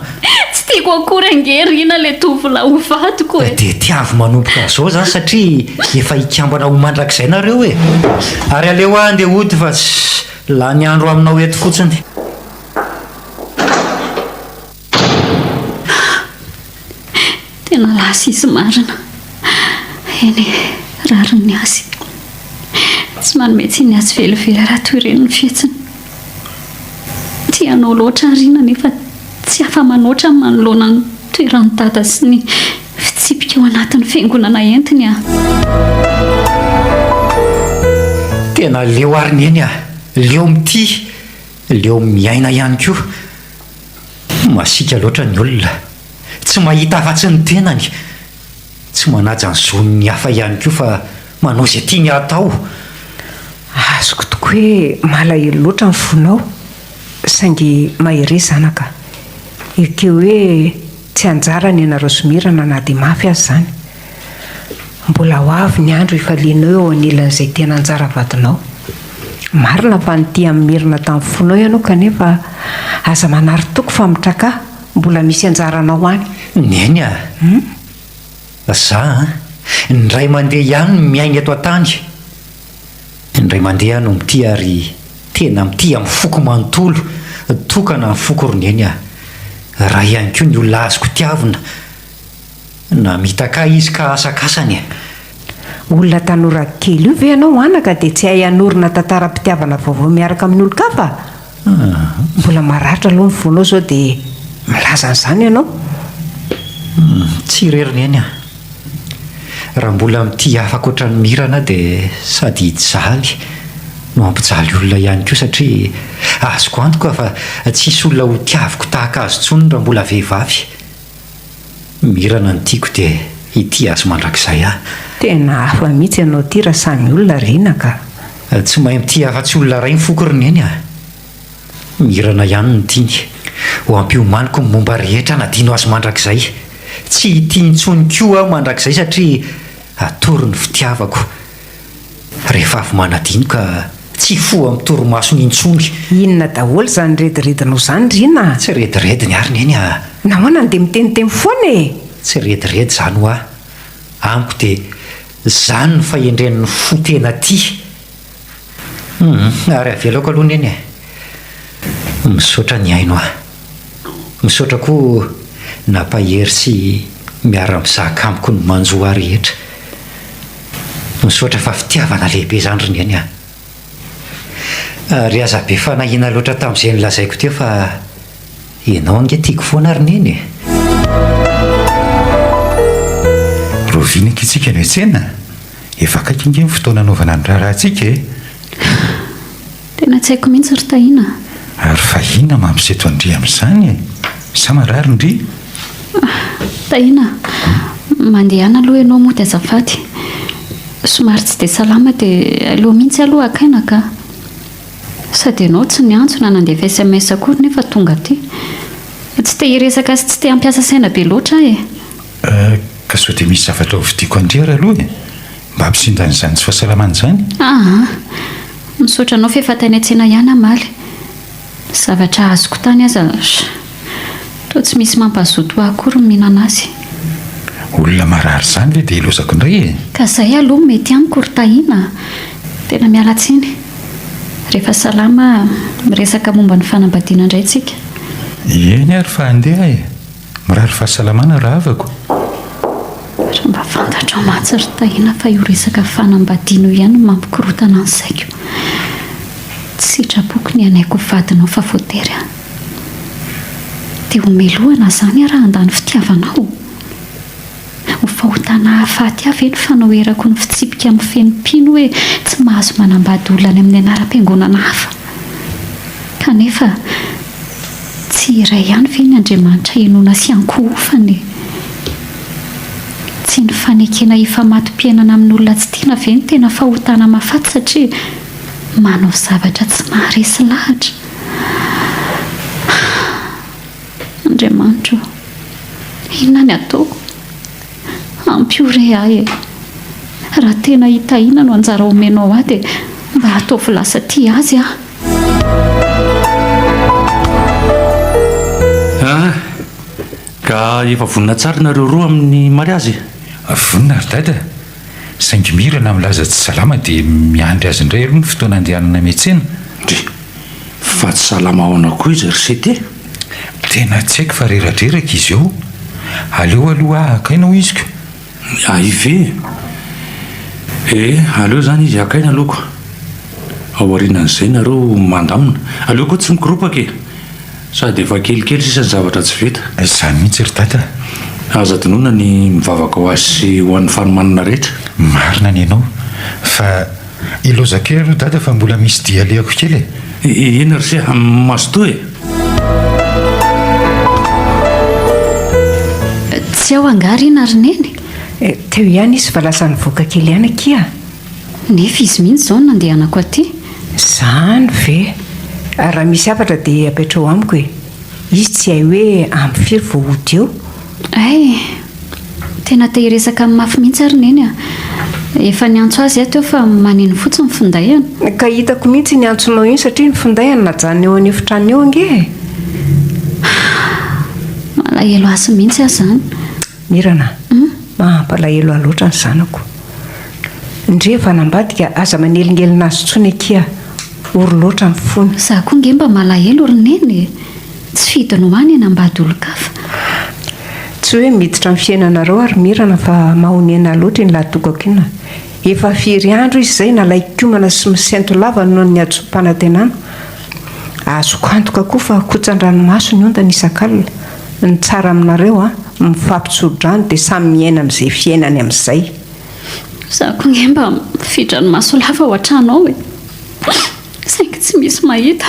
Speaker 2: Tsy tiako akory ange Arina ilay tovolahy ho vadiko e.
Speaker 3: Dia tiavo manomboka izao izany satria efa hikambana ho mandrakizay nareo e. Ary aleo aho andeha hody fa tsy lany andro aminao eto fotsiny.
Speaker 2: Tena lasa izy marina. Eny rariny azy. Tsy manome tsy ny azy velively raha toy ireny ny fihetsiny. Tianao loatra Arina nefa tsy afa-manoatra manoloana ny toeran'ny dada sy ny fitsipika ao anatin'ny fiangonana entiny a.
Speaker 3: Tena leo ariny eny a. Leo mity. Leo miaina ihany koa. Masika loatra ny olona. Tsy mahita afa-tsy ny tenany. Tsy manaja ny zon'ny hafa ihany koa fa manao izay tiany atao.
Speaker 6: azoko tokoa hoe malahelo loatra ny fonao saingy mahere zanaka ekeo hoe tsy anjara ny anareo somirana na dia mafy azy zany. Mbola ho avy ny andro ifalianao eo anilan'izay tena anjara vadinao. Marina fa nyty amin'ny mirina tamin'ny fonao ianao kanefa aza manary toko fa mitraka mbola misy anjaranao any.
Speaker 3: Neny a za ndray mandeha ihany no miainy eto an-tany. Indray mandeha no mity ary tena mity amin'ny foko manontolo tokana ny foko roneny a. Raha ihany koa ny olona azoko tiavina na mitaka izy ka asakasany.
Speaker 6: Olona tanora kely io ve ianao anaka dia tsy hay hanorina tantaram-pitiavana vaovao miaraka amin'ny olo-kafa? Mbola maratra aloha ny vonao zao dia milaza an'izany ianao.
Speaker 3: Tsy reriny a. Raha mbola mity afaka ohatran'ny mirana dia sady hijaly no ampijaly olona ihany koa satria azoko antoka fa tsisy olona ho tiaviko tahaka azy intsony raha mbola vehivavy. Mirana ny tiako dia ity azy mandrakizay aho.
Speaker 6: Tena hafa mihitsy ianao ty raha samy olona rena ka.
Speaker 3: Tsy mahay mity afa-tsy olona ray ny foko roneny a. Mirana ihany ny tiany ho ampiomaniko ny momba rehetra nadino azy mandrakizay. Tsy hity intsony koa aho mandrakizay satria atory ny fitiavako. Rehefa avy manadino ka tsy fo amin'ny torimasony intsony.
Speaker 6: Inona daholo zany rediredinao zany rina?
Speaker 3: Tsy redirediny ary neny a.
Speaker 6: Nahoana dia miteniteny foana e?
Speaker 3: Tsy rediredy zany ho aho. Amiko dia zany ny fahendren'ny fo tena ty. Ary avelako aloha neny e. Misaotra ny Mihainoa. Misaotra koa nampahery sy miara-mizaka amiko ny manjoa rehetra. Misaotra fa fitiavana lehibe zany roneny a. Ary aza be fanahina loatra tamin'izay nilazaiko teo fa ianao ange tiako foana roneny.
Speaker 5: Roviana antsika ny tsena efa akaiky inge ny fotoana anaovana ny raharantsika e.
Speaker 2: Tena tsy haiko mihitsy ry tahina.
Speaker 5: Ary fahina mampiseto andry amin'izany e. Sa marary ndry?
Speaker 2: Tahina, mandehana aloha ianao moa dia azafady. Somary tsy dia salama dia aleo mihitsy aloha akaina ka. Sady ianao tsy niantsona nandefa SMS akory nefa tonga aty. Tsy te hiresaka sy tsy te hampiasa saina be loatra e.
Speaker 5: Ka sao dia misy zavatra ho vidiako andry ary aloha e. Mba hampisindrany izany tsy fahasalamana izany.
Speaker 2: Misaotra anao fa efa tany an-tsena ihany amaly. Zavatra azoko tany aza toa tsy misy mampazoto akory mihinana azy.
Speaker 5: Olona marary izany ve dia ilozako indray e.
Speaker 2: Ka izay aloha mety amiko ry tahina. Tena miala tsiny. Rehefa salama miresaka momba ny fanambadiana indray tsika.
Speaker 5: Eny ary fa handeha e. Mirary fahasalamana raha avako.
Speaker 2: Raha mba fantatrao matsy ry tahina fa io resaka fanambadiana ihany mampikorotana ny saiko. Tsy sitrapoko ny anaiko vadinao fa voatery a. Dia homelohana izany raha handany fitiavanao. Ho fahotana hafaty avy eny fanaoerako ny fitsipika amin'ny fenimpino hoe tsy mahazo manambady olona any amin'ny anaram-piangonana hafa. Kanefa tsy iray ihany ve ny Andriamanitra henoana sy ankohofany. Tsy ny fanekena hifamatom-piainana amin'ny olona tsy tiana ve ny tena fahotana mahafaty satria manao zavatra tsy maharesy lahatra. Andriamanitra, inona ny ataoko? Ampiore ahy e. Raha tena hitahina no anjara omenao ahy dia mba ataovy lasa tia azy aho.
Speaker 4: Ka efa vonina tsara nareo roa amin'ny mariazy?
Speaker 5: Vonina ry dada. Saingy mirana milaza tsy salama dia miandry azy indray aloha ny fotoana andehanana miantsena.
Speaker 4: Fa tsy salama ao anako izy ry sety.
Speaker 5: Tena tsy haiko fa reradreraka izy eo. Aleo aloha akaina ho iziko.
Speaker 4: Ive aleo zany izy akaina aloako. Ao aorianan'izay nareo mandamina. Aleo koa tsy mikiropaka e. Sady efa kelikely sisa ny zavatra tsy vita.
Speaker 5: Izany mihitsy ry dada.
Speaker 4: Aza dinona ny mivavaka ho azy sy ho an'ny fanomanana rehetra.
Speaker 5: Marina ny ianao fa ilozakely aloha dada fa mbola misy dia alehako kely e.
Speaker 4: Ena ry se mazotoa e.
Speaker 2: Tsy ao angary ina ry neny.
Speaker 6: Teo ihany izy fa lasa nivoaka kely ihany akia.
Speaker 2: nefa izy mihitsy izao nandehanako aty.
Speaker 6: Zany ve raha misy afatra dia apetrao amiko e. Izy tsy hay hoe ampy firy vao ody eo.
Speaker 2: Ay, tena te hiresaka amin'ny mafy mihitsy ary neny a. Efa niantso azy ato fa maneno fotsiny ny findahana.
Speaker 6: Ka hitako mihitsy ny antsonao iny satria ny findahana najanona eo an'efitrano eo ange.
Speaker 2: Malahelo asy mihitsy azy zany.
Speaker 6: Mirana, mampalahelo loatra ny zanako. Ndre efa nambadika aza manelingelina azy tsony akia, ory loatra ny fony.
Speaker 2: Za koa nge mba malahelo ry neny. Tsy fidinao any nambady olo-kafa.
Speaker 6: Tsy hoe miditra amin'ny fiainanareo ary Mirana fa mahonena loatra ny lahatokako ina. Efa firy andro izy izay nalaikomana sy misento lava noho ny atsom-panantenana. Azoko antoka koa fa kotsan-dranomaso ny ondana isan-kalina. Ny tsara aminareo mifampitsodrano dia samy miaina amin'izay fiainany amin'izay.
Speaker 2: Za koa nge mba mifidra ny maso lava ao an-trano ao e. Saingy tsy misy mahita.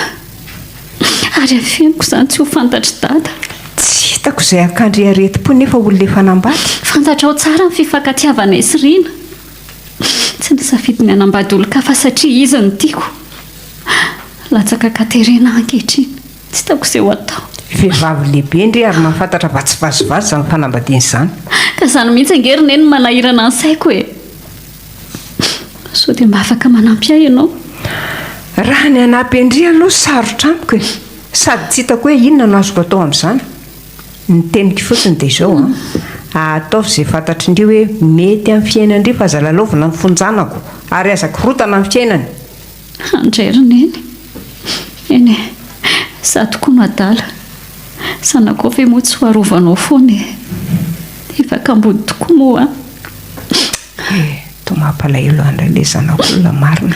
Speaker 2: Ary afeniko izany tsy ho fantatry dada.
Speaker 6: Tsy hitako izay akandry areti-po nefa olona efa nambady.
Speaker 2: Fantatra ao tsara ny fifankatiavana isiriana. Tsy nisafidy ny hanambady olo-kafa satria izy no tiako. Latsaka Katerina ankehitriny. Tsy hitako izay ho atao.
Speaker 6: Vehivavy lehibe ndre ary mahafantatra vatsivazivazy izany fanambadiana izany.
Speaker 2: Ka izany mihitsy angery neny manahirana ny saiko e. Sao dia mba afaka manampy ahy ianao.
Speaker 6: Raha ny anampy Andria aloha sarotra amiko e. Sady tsy hitako hoe inona no azoko atao amin'izany. Ny teniko fotsiny dia izao ataovy izay fantatry indrio hoe mety amin'ny fiainandrio fa aza lalaovina ny fonjanako ary aza korotana amin'ny fiainany.
Speaker 2: Andray ry neny. Eny e, za tokoa no adala. Sanako ve moa tsy ho arovanao foana e. Efa kambody tokoa moa.
Speaker 6: Toa mampalahelo andray ilay zanako olona marina.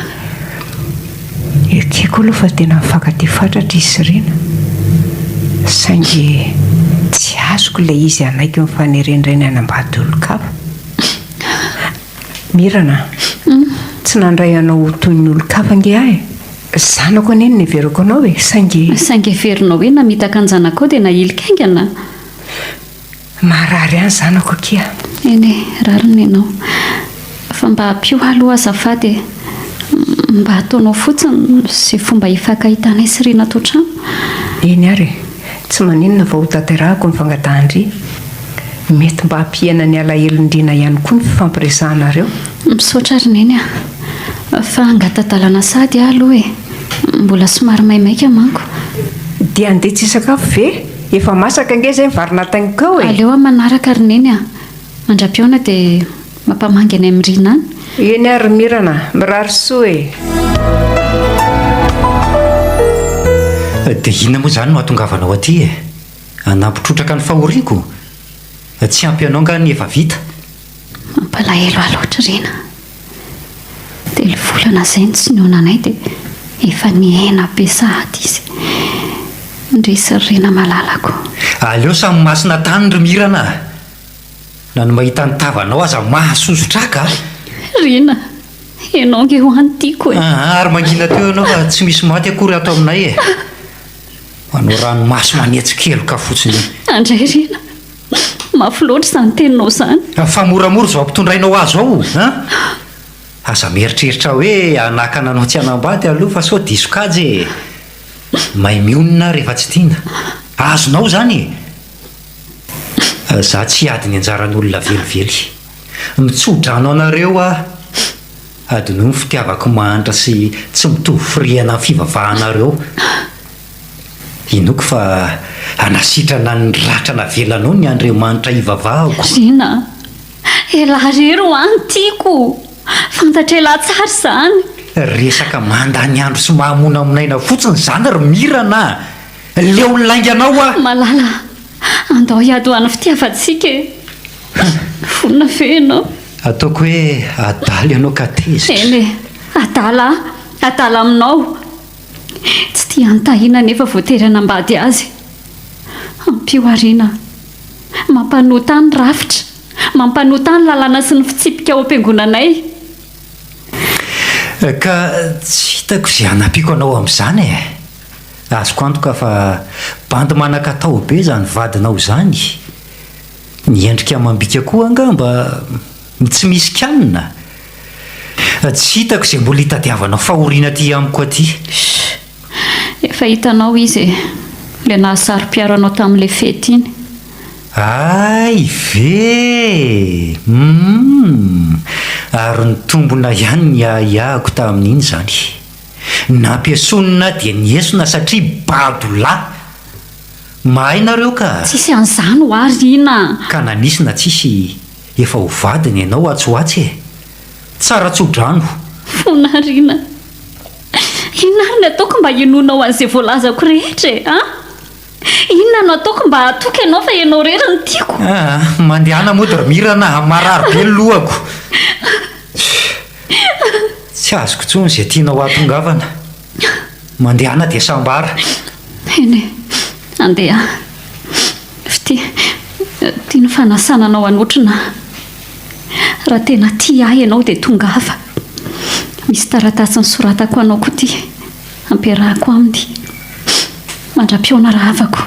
Speaker 6: Ekeko aloha fa tena mifankatia fatratra izy ireny. Saingy tsy azoko ilay izy anaiky mifanerendreny any ambady olo-kafa. Mirana, tsy nandray anao toy ny olo-kafa nge ahy. Zanako aneny ny veriko anao e. Saingy
Speaker 2: verinao hoe namitaka ny zanako ao dia nahilika aingana.
Speaker 6: Marary any zanako akia.
Speaker 2: Eny e, rariny ianao. Fa mba hampio aloha azafady mba ataonao fotsiny izay fomba hifankahitana isiriana ato an-trano.
Speaker 6: Eny ary, tsy maninona vao ho tanterahako ny fangatahandria. Mety mba hampihana ny alahelon-drina ihany koa ny fifampiresahanareo.
Speaker 2: Misaotra ry neny fa angatadalana sady aloha e. Mbola somary maimaika manko.
Speaker 6: Dia andeha tsy sakafo ve? Efa masaka nge izay mivarina taingoko e.
Speaker 2: Aleo manaraka ry neny mandram-piona dia mampamangy any amin'ny rina any.
Speaker 6: Eny ary Mirana, mirary soa e.
Speaker 3: Dia inona moa izany no hahatongavanao aty e? Nampitrotraka ny fahoriako. Tsy ampy anao nga ny efa vita.
Speaker 2: Mampalahelo loatra rena. Telo volana izay tsy noana anay dia efa niaina be sahady izy. Ndrisy rena malalako.
Speaker 3: Aleo samy masina tany ry Mirana. Na no mahita ny tavanao aza mahasosotraka.
Speaker 2: Rena, ianao nge ho antiako e.
Speaker 3: Ary mangina teo ianao fa tsy misy maty akory ato aminay e. Manao ranomaso manetsikeloka fotsiny.
Speaker 2: Andray rena, mafy loatra izany teninao izany.
Speaker 3: Fa moramora izao ampitondrainao azo ao aza mieritreritra hoe anakana anao tsy hanambady aloha fa sao disokajy e. Mahay mionina rehefa tsy tiana. Azonao izany. Za tsy ady ny anjaran'olona velively. Mitsodrano anareo adino ny fitiavako mahantra sy tsy mitovy firiana amin'ny fivavahanareo. Inoko fa anasitrana ny ratra navelanao ny Andriamanitra hivavahako.
Speaker 2: Rena, elarery ho antiako. Fantatra ela tsara izany.
Speaker 3: Resaka mandany andro sy mahamona aminaina fotsiny izany ry Mirana. Leo ny lainganao
Speaker 2: Malala, andao hiady ho an'ny fitiavantsika e. Fonina ve ianao?
Speaker 3: Ataoko hoe adala ianao ka tezitra.
Speaker 2: Eny e, adala aminao. Tsy tia antahina nefa voatery hanambady azy. Ampio arina. Mampanota ny rafitra. Mampanota ny lalàna sy ny fitsipika ao am-piangonanay.
Speaker 3: Ka tsy hitako izay hanampiako anao amin'izany e. Azoko antoka fa bandy manan-katao be izany vadinao izany. Ny endrika amam-bika koa angamba tsy misy kanina. Tsy hitako izay mbola hitadiavana fahoriana aty amiko aty.
Speaker 2: Efa hitanao izy le nahasary-piaranao tamin'ilay fety iny.
Speaker 3: Ay ve ary ny tombona ihany ny ahahako tamin'iny zany. Nampiasonina dia niesona satria badolahy. Mahay nareo ka.
Speaker 2: Tsisy an'izany ho Rina.
Speaker 3: Ka nanisina tsisy efa ho vadiny ianao atsoatsy e. Tsara tsodrano.
Speaker 2: Fona Rina. Inona no ataoko mba hinonao an'izay voalazako rehetra e? Inona no ataoko mba hatoky ianao fa ianao rery no tiako?
Speaker 3: Mandehana modermirana marary be lohako. Tsy azoko tsony izay tianao hatongavana. Mandehana dia sambara.
Speaker 2: Eny andeha. Tia ny fanasananao anotrina. Raha tena tia ahy ianao dia tongava. Misy taratasy nisoratako anao koa ty. Ampiarahako aminy. Mandra-piona raha avako.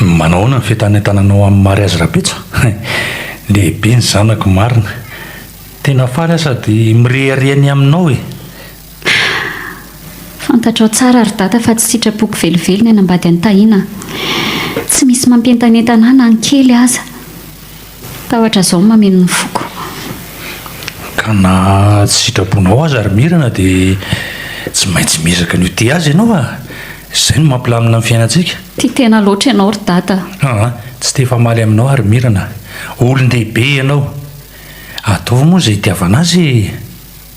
Speaker 4: Manahoana ny fitanetananao amin'ny mariazy rapitso? Lehibe ny zanako marina. Tena faly sady mirehariany aminao e.
Speaker 2: Fantatrao tsara ry data fa tsy sitrapoko velively ny anambady an-tahina. Tsy misy mampientanentana na ny kely aza. Tahotra izao mameno ny foko.
Speaker 4: Ka na tsy sitraponao aza ary mirana dia tsy maintsy mizaka ny ity azy ianao a. Izay no mampilamina amin'ny fiainantsika.
Speaker 2: Ty tena loatra ianao ry data.
Speaker 4: Tsy te famaly aminao ary mirana. Olon-dehibe ianao. Ataovy moa izay itiavana azy.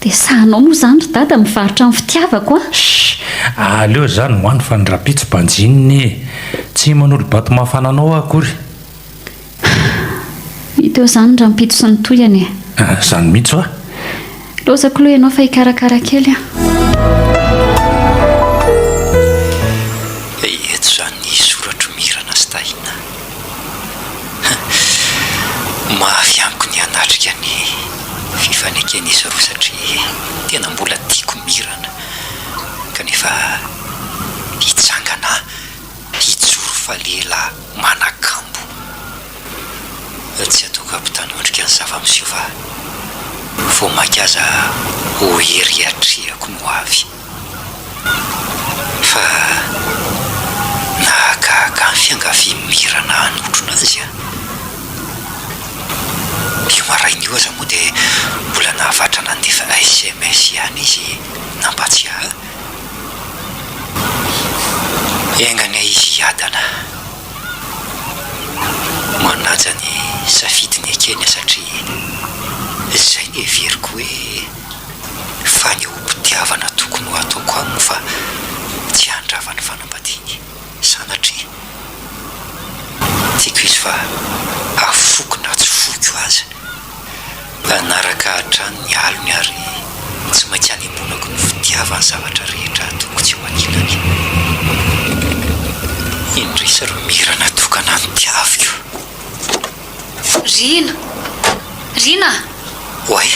Speaker 2: Dia sahanao moa izany ry data mivarotra amin'ny fitiavako
Speaker 4: aleo izany ho any fa ny rapitso banjininy. Tsy manolo bato mahafananao akory.
Speaker 2: Hita eo izany rampitso sy ny toyany.
Speaker 4: Izany mihitsy a.
Speaker 2: Lozako aloha ianao fa hikarakara kely
Speaker 3: Eto izany ny soratro mirana sy tahina. Mafy amiko ny anatrika ny fifaneken'izy roa satria tena mbola tiako mirana. Kanefa hitsangana hijoro fa lela manakambo. Tsy ataoko ampitanondrika ny zava-miseho fa vao makaza ho ery atriako no avy. Fa nahakahaka ny fiangavian-mirana hanotrona azy a. Io maraina io aza moa dia mbola nahavatra nandefa SMS ihany izy nampatsiahy. Engany izy hiadana. Manaja ny safidiny ekeny satria izay ny heveriko hoe fa ny ompitiavana tokony ho ataoko aminy fa tsy handravany fanambadiany sanatria tiako izy fa afoko na tsy foko aza anaraka hatrany ny alony ary tsy maintsy hanemonako ny fitiavany zavatra rehetra toko tsy ho anilany. Indrisy ro mirana tokana ny tiaviko.
Speaker 2: Rina
Speaker 3: Oay,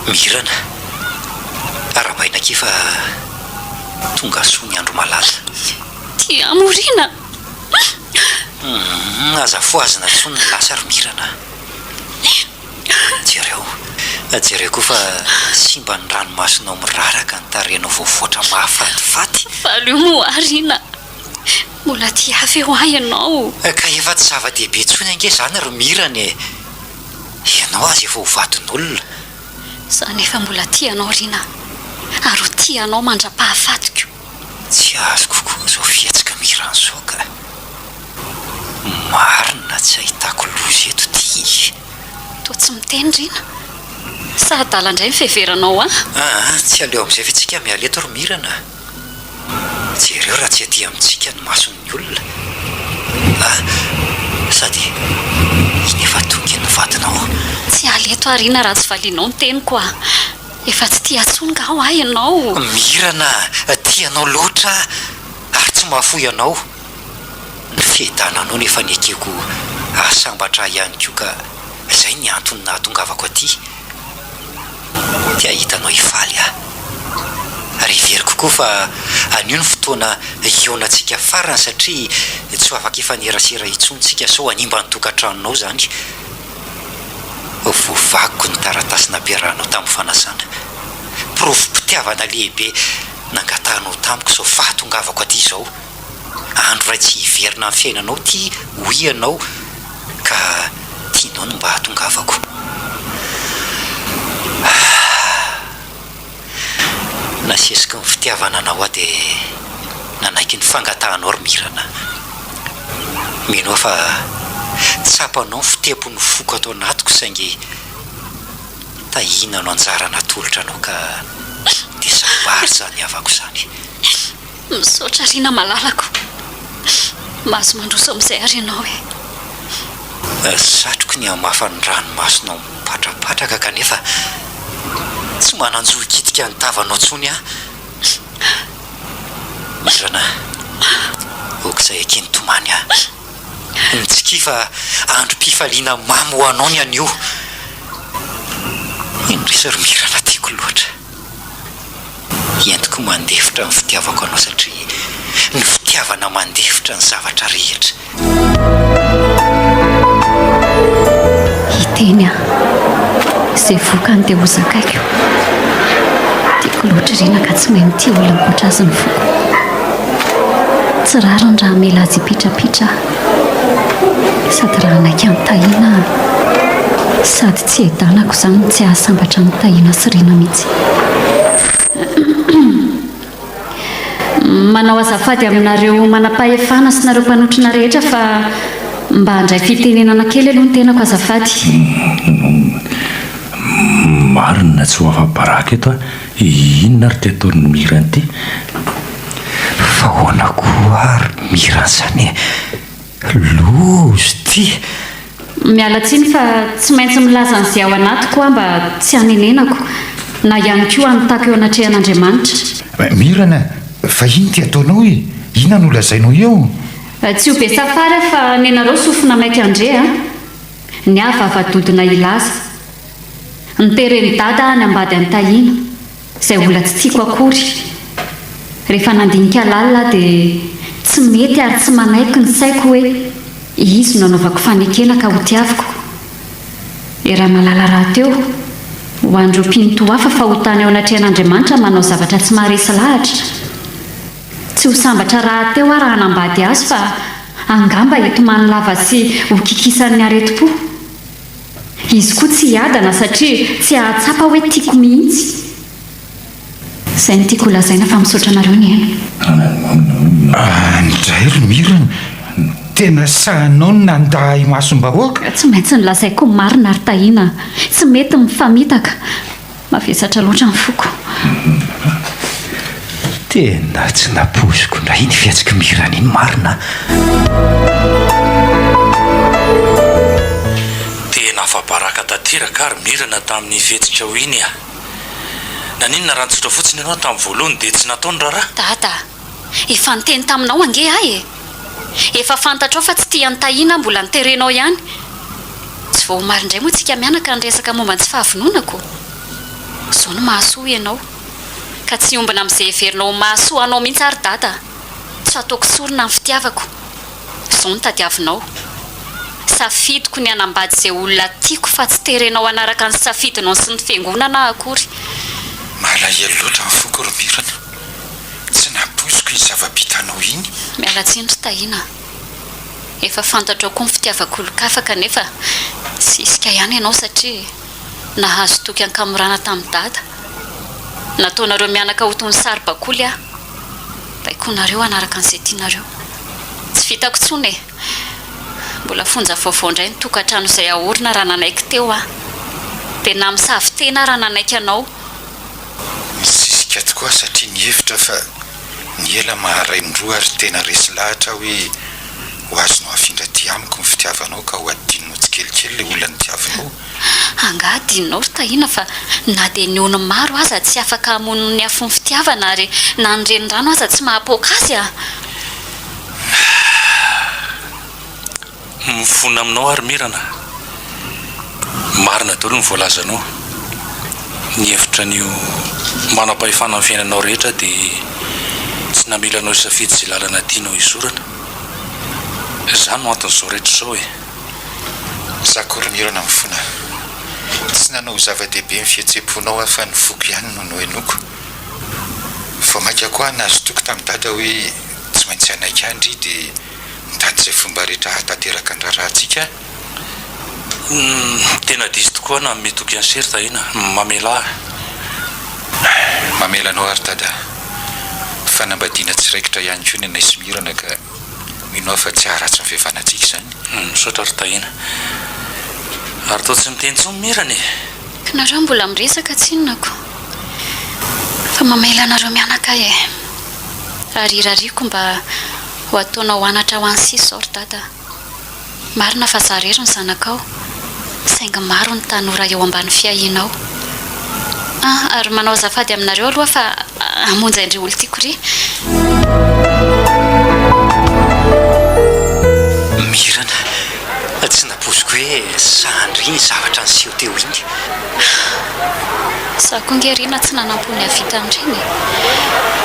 Speaker 3: mirana. Arabaina kifa tonga soa ny andro malaza.
Speaker 2: Ty amo Rina.
Speaker 3: Aza foazina tsony ny lasa ry mirana. Jereo koa fa simba ny ranomasonao miraraka ny tarenao voavoatra mahafatifaty.
Speaker 2: Valio moa Rina. Mbola ty avy eo ahy ianao.
Speaker 3: Ka efa tsy zava-dehibe tsony ange zany ry mirana e. Ianao azy efa ho vadin'olona.
Speaker 2: Zany efa mbola tianao Rina. Ary tianao mandra-pahafatiko.
Speaker 3: Tsy azoko koa zao fietsika mirana zao ka. Marina tsy ahitako loza eto ty.
Speaker 2: Toa tsy miteny Rina. Sa adala indray mifeveranao
Speaker 3: tsy aleo amin'izay fa tsika miala eto ry mirana. Jereo raha tsy aty amintsika ny mason'ny olona. Sady iny efa tonga ny vadinao.
Speaker 2: Tsy aleto Rina raha tsy valianao ny teniko efa tsy tia atsonga aho ianao.
Speaker 3: Mirana, tianao loatra ary tsy mahafoy ianao. Ny fihedananao nefa niekeko ahasambatra ihany koa ka izay ny antony nahatongavako aty. Tia hitanao hifaly ary veriko koa fa anio ny fotoana ionantsika farany satria tsy ho afaka hifanerasera intsontsika sao hanimba ny tokantranonao zany. voavagoko ny taratasy nampiarahanao tamin'ny fanasana. Provim-pitiavana lehibe nangatahanao tamiko sao fahatongavako aty izao. Andro ray tsy hiverina amin'ny fiainanao ty hoy ianao ka tianao no mba hahatongavako. Nasesika ny fitiavana anao aho dia nanaiky ny fangatahanao ry Mirana. Mino fa tsapanao ny fitepon'ny foko atao anatiko saingy tahina no anjara natolotra anao ka dia sabary zany avako zany.
Speaker 2: Misaotra Rina malalako. Mahazo mandroso amin'izay ary ianao
Speaker 3: satroko ny amafany ranomasonao mipatrapatraka kanefa tsy mananjoy kitika ny tavanao tsony a. Mirana, okizay ekeny tomany a. Nitsikifa androm-pifaliana mamy ho anao ny anio. Indrisy ry Mirana tiako loatra. Entiko mandefitra ny fitiavako anao satria ny fitiavana mandefitra ny zavatra rehetra.
Speaker 2: Hiteny a izay vokany dia ho zakaiko. Tiako loatra Rina ka tsy mahay mity olona mipoitra azy ny foko. Tsy rariny raha mila azy hipitrapitra sady raha naiky amin'ny tahina sady tsy edanako izany tsy ahasambatra amin'ny tahina sy Rina mihitsy. Manao azafady aminareo manam-pahefana sy nareo mpanotrina rehetra fa mba handray fitenenana kely aloha ny tenako azafady.
Speaker 4: Marina tsy ho afa-baraka eto a. Inona ry ty ataon'ny Mirana ity?
Speaker 3: Fa hoana koa ary Mirana zany lozy ty.
Speaker 2: Miala tsiny fa tsy maintsy milaza an'izay ao anatiko aho mba tsy hanenenako na ihany koa hanotako eo anatrehan'Andriamanitra.
Speaker 5: Mirana, fa iny ty ataonao e? Inona no lazainao eo?
Speaker 2: Tsy ho be safary fa nenareo sofina maika andre a. Ny avy avadodina ilaza. Nitereny dada ny ambady amin'ny tahina izay olona tsy tiako akory. Rehefa nandinika lalina dia tsy mety ary tsy manaiky ny saiko hoe izy no anaovako fanekena ka ho tiaviko. Raha malala raha teo ho andro-pinto hafa fa ho tany ao anatrehan'Andriamanitra manao zavatra tsy maharesy lahatra. Tsy ho sambatra raha teo raha hanambady azy fa angamba eto manilava sy ho kikisan'ny aretim-po. Izy koa tsy hiadana satria tsy ahatsapa hoe tiako mihitsy. Izay no tiako lazaina fa misaotra anareo ny
Speaker 5: Andray ry Mirana, tena sahanao ny nandahy masom-bahoaka.
Speaker 2: Tsy maintsy ny lazaiko marina ary tahina. Tsy mety mifamitaka. Mavesatra loatra ny foko.
Speaker 3: Tena tsy napoziko indray ny fiatsika Mirana iny marina.
Speaker 4: Tena afa-baraka tanteraka ary Mirana tamin'ny fihetsika ho iny a. Naninona rantsotra fotsiny ianao tamin'ny voalohany dia tsy nataony raharaha?
Speaker 2: Dada, efa niteny taminao ange ahy e. Efa fantatrao fa tsy tia tahina mbola niterenao ihany. Tsy vao omaly indray moa tsika mianaka ny resaka momba ny tsy fahavononako. Izao no mahasoa ianao ka tsy ombana amin'izay heverinao mahasoa anao mihitsy ary dada. Tsy ataoko sorona amin'ny fitiavako. Izao no tadiavinao. Safidiko ny hanambady izay olona tiako fa tsy terenao anaraka ny safidinao sy ny fiangonana akory.
Speaker 5: Malahelo loatra ny foko ry Mirana. Tsy napoziko iny zava-bitanao iny.
Speaker 2: Miala tsiny ry tahina. Efa fantatrao koa ny fitiavako olon-kafa kanefa tsy isika ihany ianao satria nahazo toky ankamorana tamin'ny dada. Nataonareo mianaka ho toy ny sary-bakoly aho. Baikonareo anaraka an'izay tianareo. Tsy vitako tsony e. Mbola fonja vaovao indray ny tokantrano izay ahorina raha nanaiky teo aho. Dia na misavy tena raha nanaiky anao.
Speaker 5: Misisika tokoa satria nihevitra fa ny ela maharay mindroa ary tena resy lahatra hoe ho azonao afindra ty amiko ny fitiavanao ka ho adinonao tsikelikely le olona ny tiavinao.
Speaker 2: Anga adinonao ry tahina fa na dia ny ono maro aza tsy afaka hamono ny afo ny fitiavana ary na ny renirano aza tsy mahapoaka azy a.
Speaker 4: Mifona aminao ary Mirana. Marina daholo ny voalazanao. Ny hevitra n'io manam-pahefana amin'ny fiainanao rehetra dia tsy namilanao isafidy izay lalana tianao isorana. Izany no anton'izao rehetra izao e.
Speaker 5: Za koa ry Mirana mifona. tsy nanao zava-dehibe ny fihetseponao afa ny voko ihany no no enoko fa maika koa nazo toko tamin'ny dada hoe tsy maintsy anaika andry dia mitady izay fomba rehetra hatanteraka ny rahantsika.
Speaker 4: Tena diso tokoa na metoky any sery tahina mamela
Speaker 5: mamelanao ary dada fanambadiana tsiraikitra ihany koa ny anay sy mirana ka mino fa tsy haratsy ny fehivanatsika izany.
Speaker 4: Misaotra ry tahina ary tao tsy miteny tsony mirana e.
Speaker 2: Ka nareo mbola miresaka tsinonako fa mamela anareo mianakay e. Ary irariko mba ho ataonao anatra ho an'ny sisy zao ry dada. Marina fa zarery ny zanakao sainga maro ny tanora eo ambany fiahinao. Ary manao azafady aminareo aloha fa hamonjy indray olo tiako ry.
Speaker 3: Mirana, tsy napoziko hoe sandry zavatra nyseho teo iny.
Speaker 2: Za koa ngerina tsy nanampony havita andreny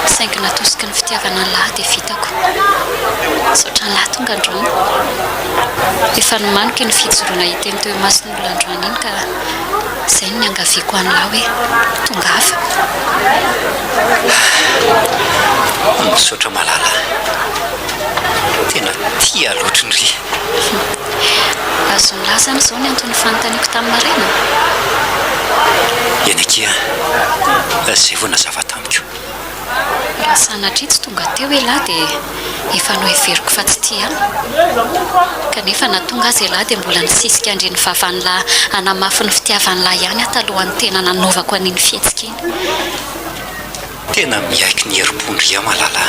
Speaker 2: saingy natosiky ny fitiavana ny lahy dia vitako. Saotra ny lahy tonga androany efa nomaniky ny fijoroana hiteny teo mason'olona androany iny ka izay ny angaviako any lahy hoe tonga hafa.
Speaker 3: Misaotra malala tena tia loatra ny ry.
Speaker 2: Azo ny lahy zany izao ny antony fanontaniako tamin'ny maraina.
Speaker 3: Enakia izay vao nazava tamiko.
Speaker 2: Raha sanatria tsy tonga teo hoe lahy dia efa no heveriko fa tsy tia kanefa natonga azy lahy dia mbola nisisika andreny vavan'ny lahy hanamafy ny fitiavan'ny lahy ihany atalohan'ny tena nanaovako an'iny fihetsika iny.
Speaker 3: Tena miaiky ny herim-pondry malala.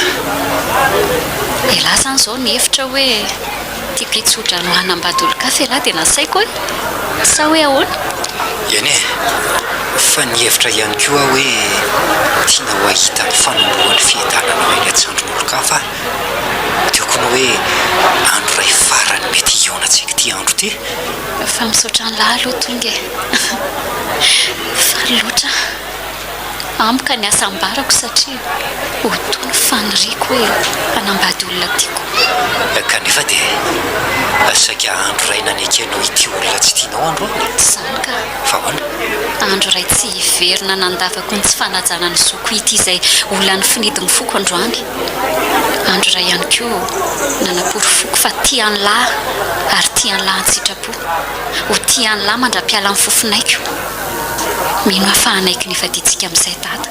Speaker 2: Lahy zany izao ny hevitra hoe tiako hitsotra no hanambady olo-kafe lahy dia nasaiko hoe sa hoe ahoana?
Speaker 3: Eny e, fa ny hevitra ihany koa hoe tiana ho ahita ny fanombohan'ny fihedanana eny an-tsandron'olo-kafa. Tiako ny hoe andro ray farany mety hiaonantsika ty andro ty.
Speaker 2: Fa misaotra ny lahy aloha tonga e. Fa loatra amboka ny asambarako satria otony faniriako hoe hanambady olona tiako.
Speaker 3: Kanefa dia saika andro ray nanenkenao ity olona tsy tianao andro any.
Speaker 2: Izany ka
Speaker 3: fa hoana
Speaker 2: andro ray tsy hiverina nandavako ny tsy fanajana ny zoko ity izay olona ny finidiny foko androany. Andro ray ihany koa nanapory foko fa tian'ny lahy ary tian'ny lahy ny sitrapo ho tian'ny lahy mandra-piala amin'ny fofinaiko. Mino afa anaiky ny faditsika amin'izay dada.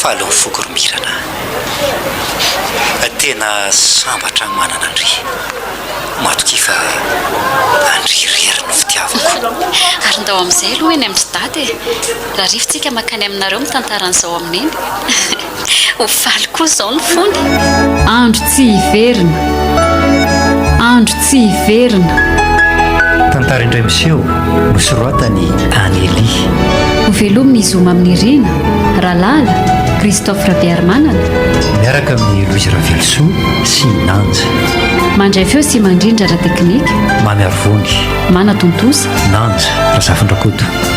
Speaker 3: Falo ny foko ry Mirana. Tena sambatra manana andry. Matoky fa andririry ny fitiavako.
Speaker 2: Ary ndao amin'izay aloha eny amin'ny dada e. Raha rivotsika makany aminareo mitantaran'izao amin'eny. Ho faly koa izao ny fony.
Speaker 7: Andro tsy hiverina. Andro tsy hiverina.
Speaker 3: Tantara indray miseho nosoratany Anely.
Speaker 7: Ho velomi ny izoma amin'ny rina Ralala Christophe Rabiarmanana
Speaker 3: miaraka amin'ny Louise Ravelsoa sy Nanja.
Speaker 7: Mandray feo sy mandrindra ra teknika
Speaker 3: Mamy Arvony
Speaker 7: Mana Tontosa
Speaker 3: Nanja Razafindrakoto.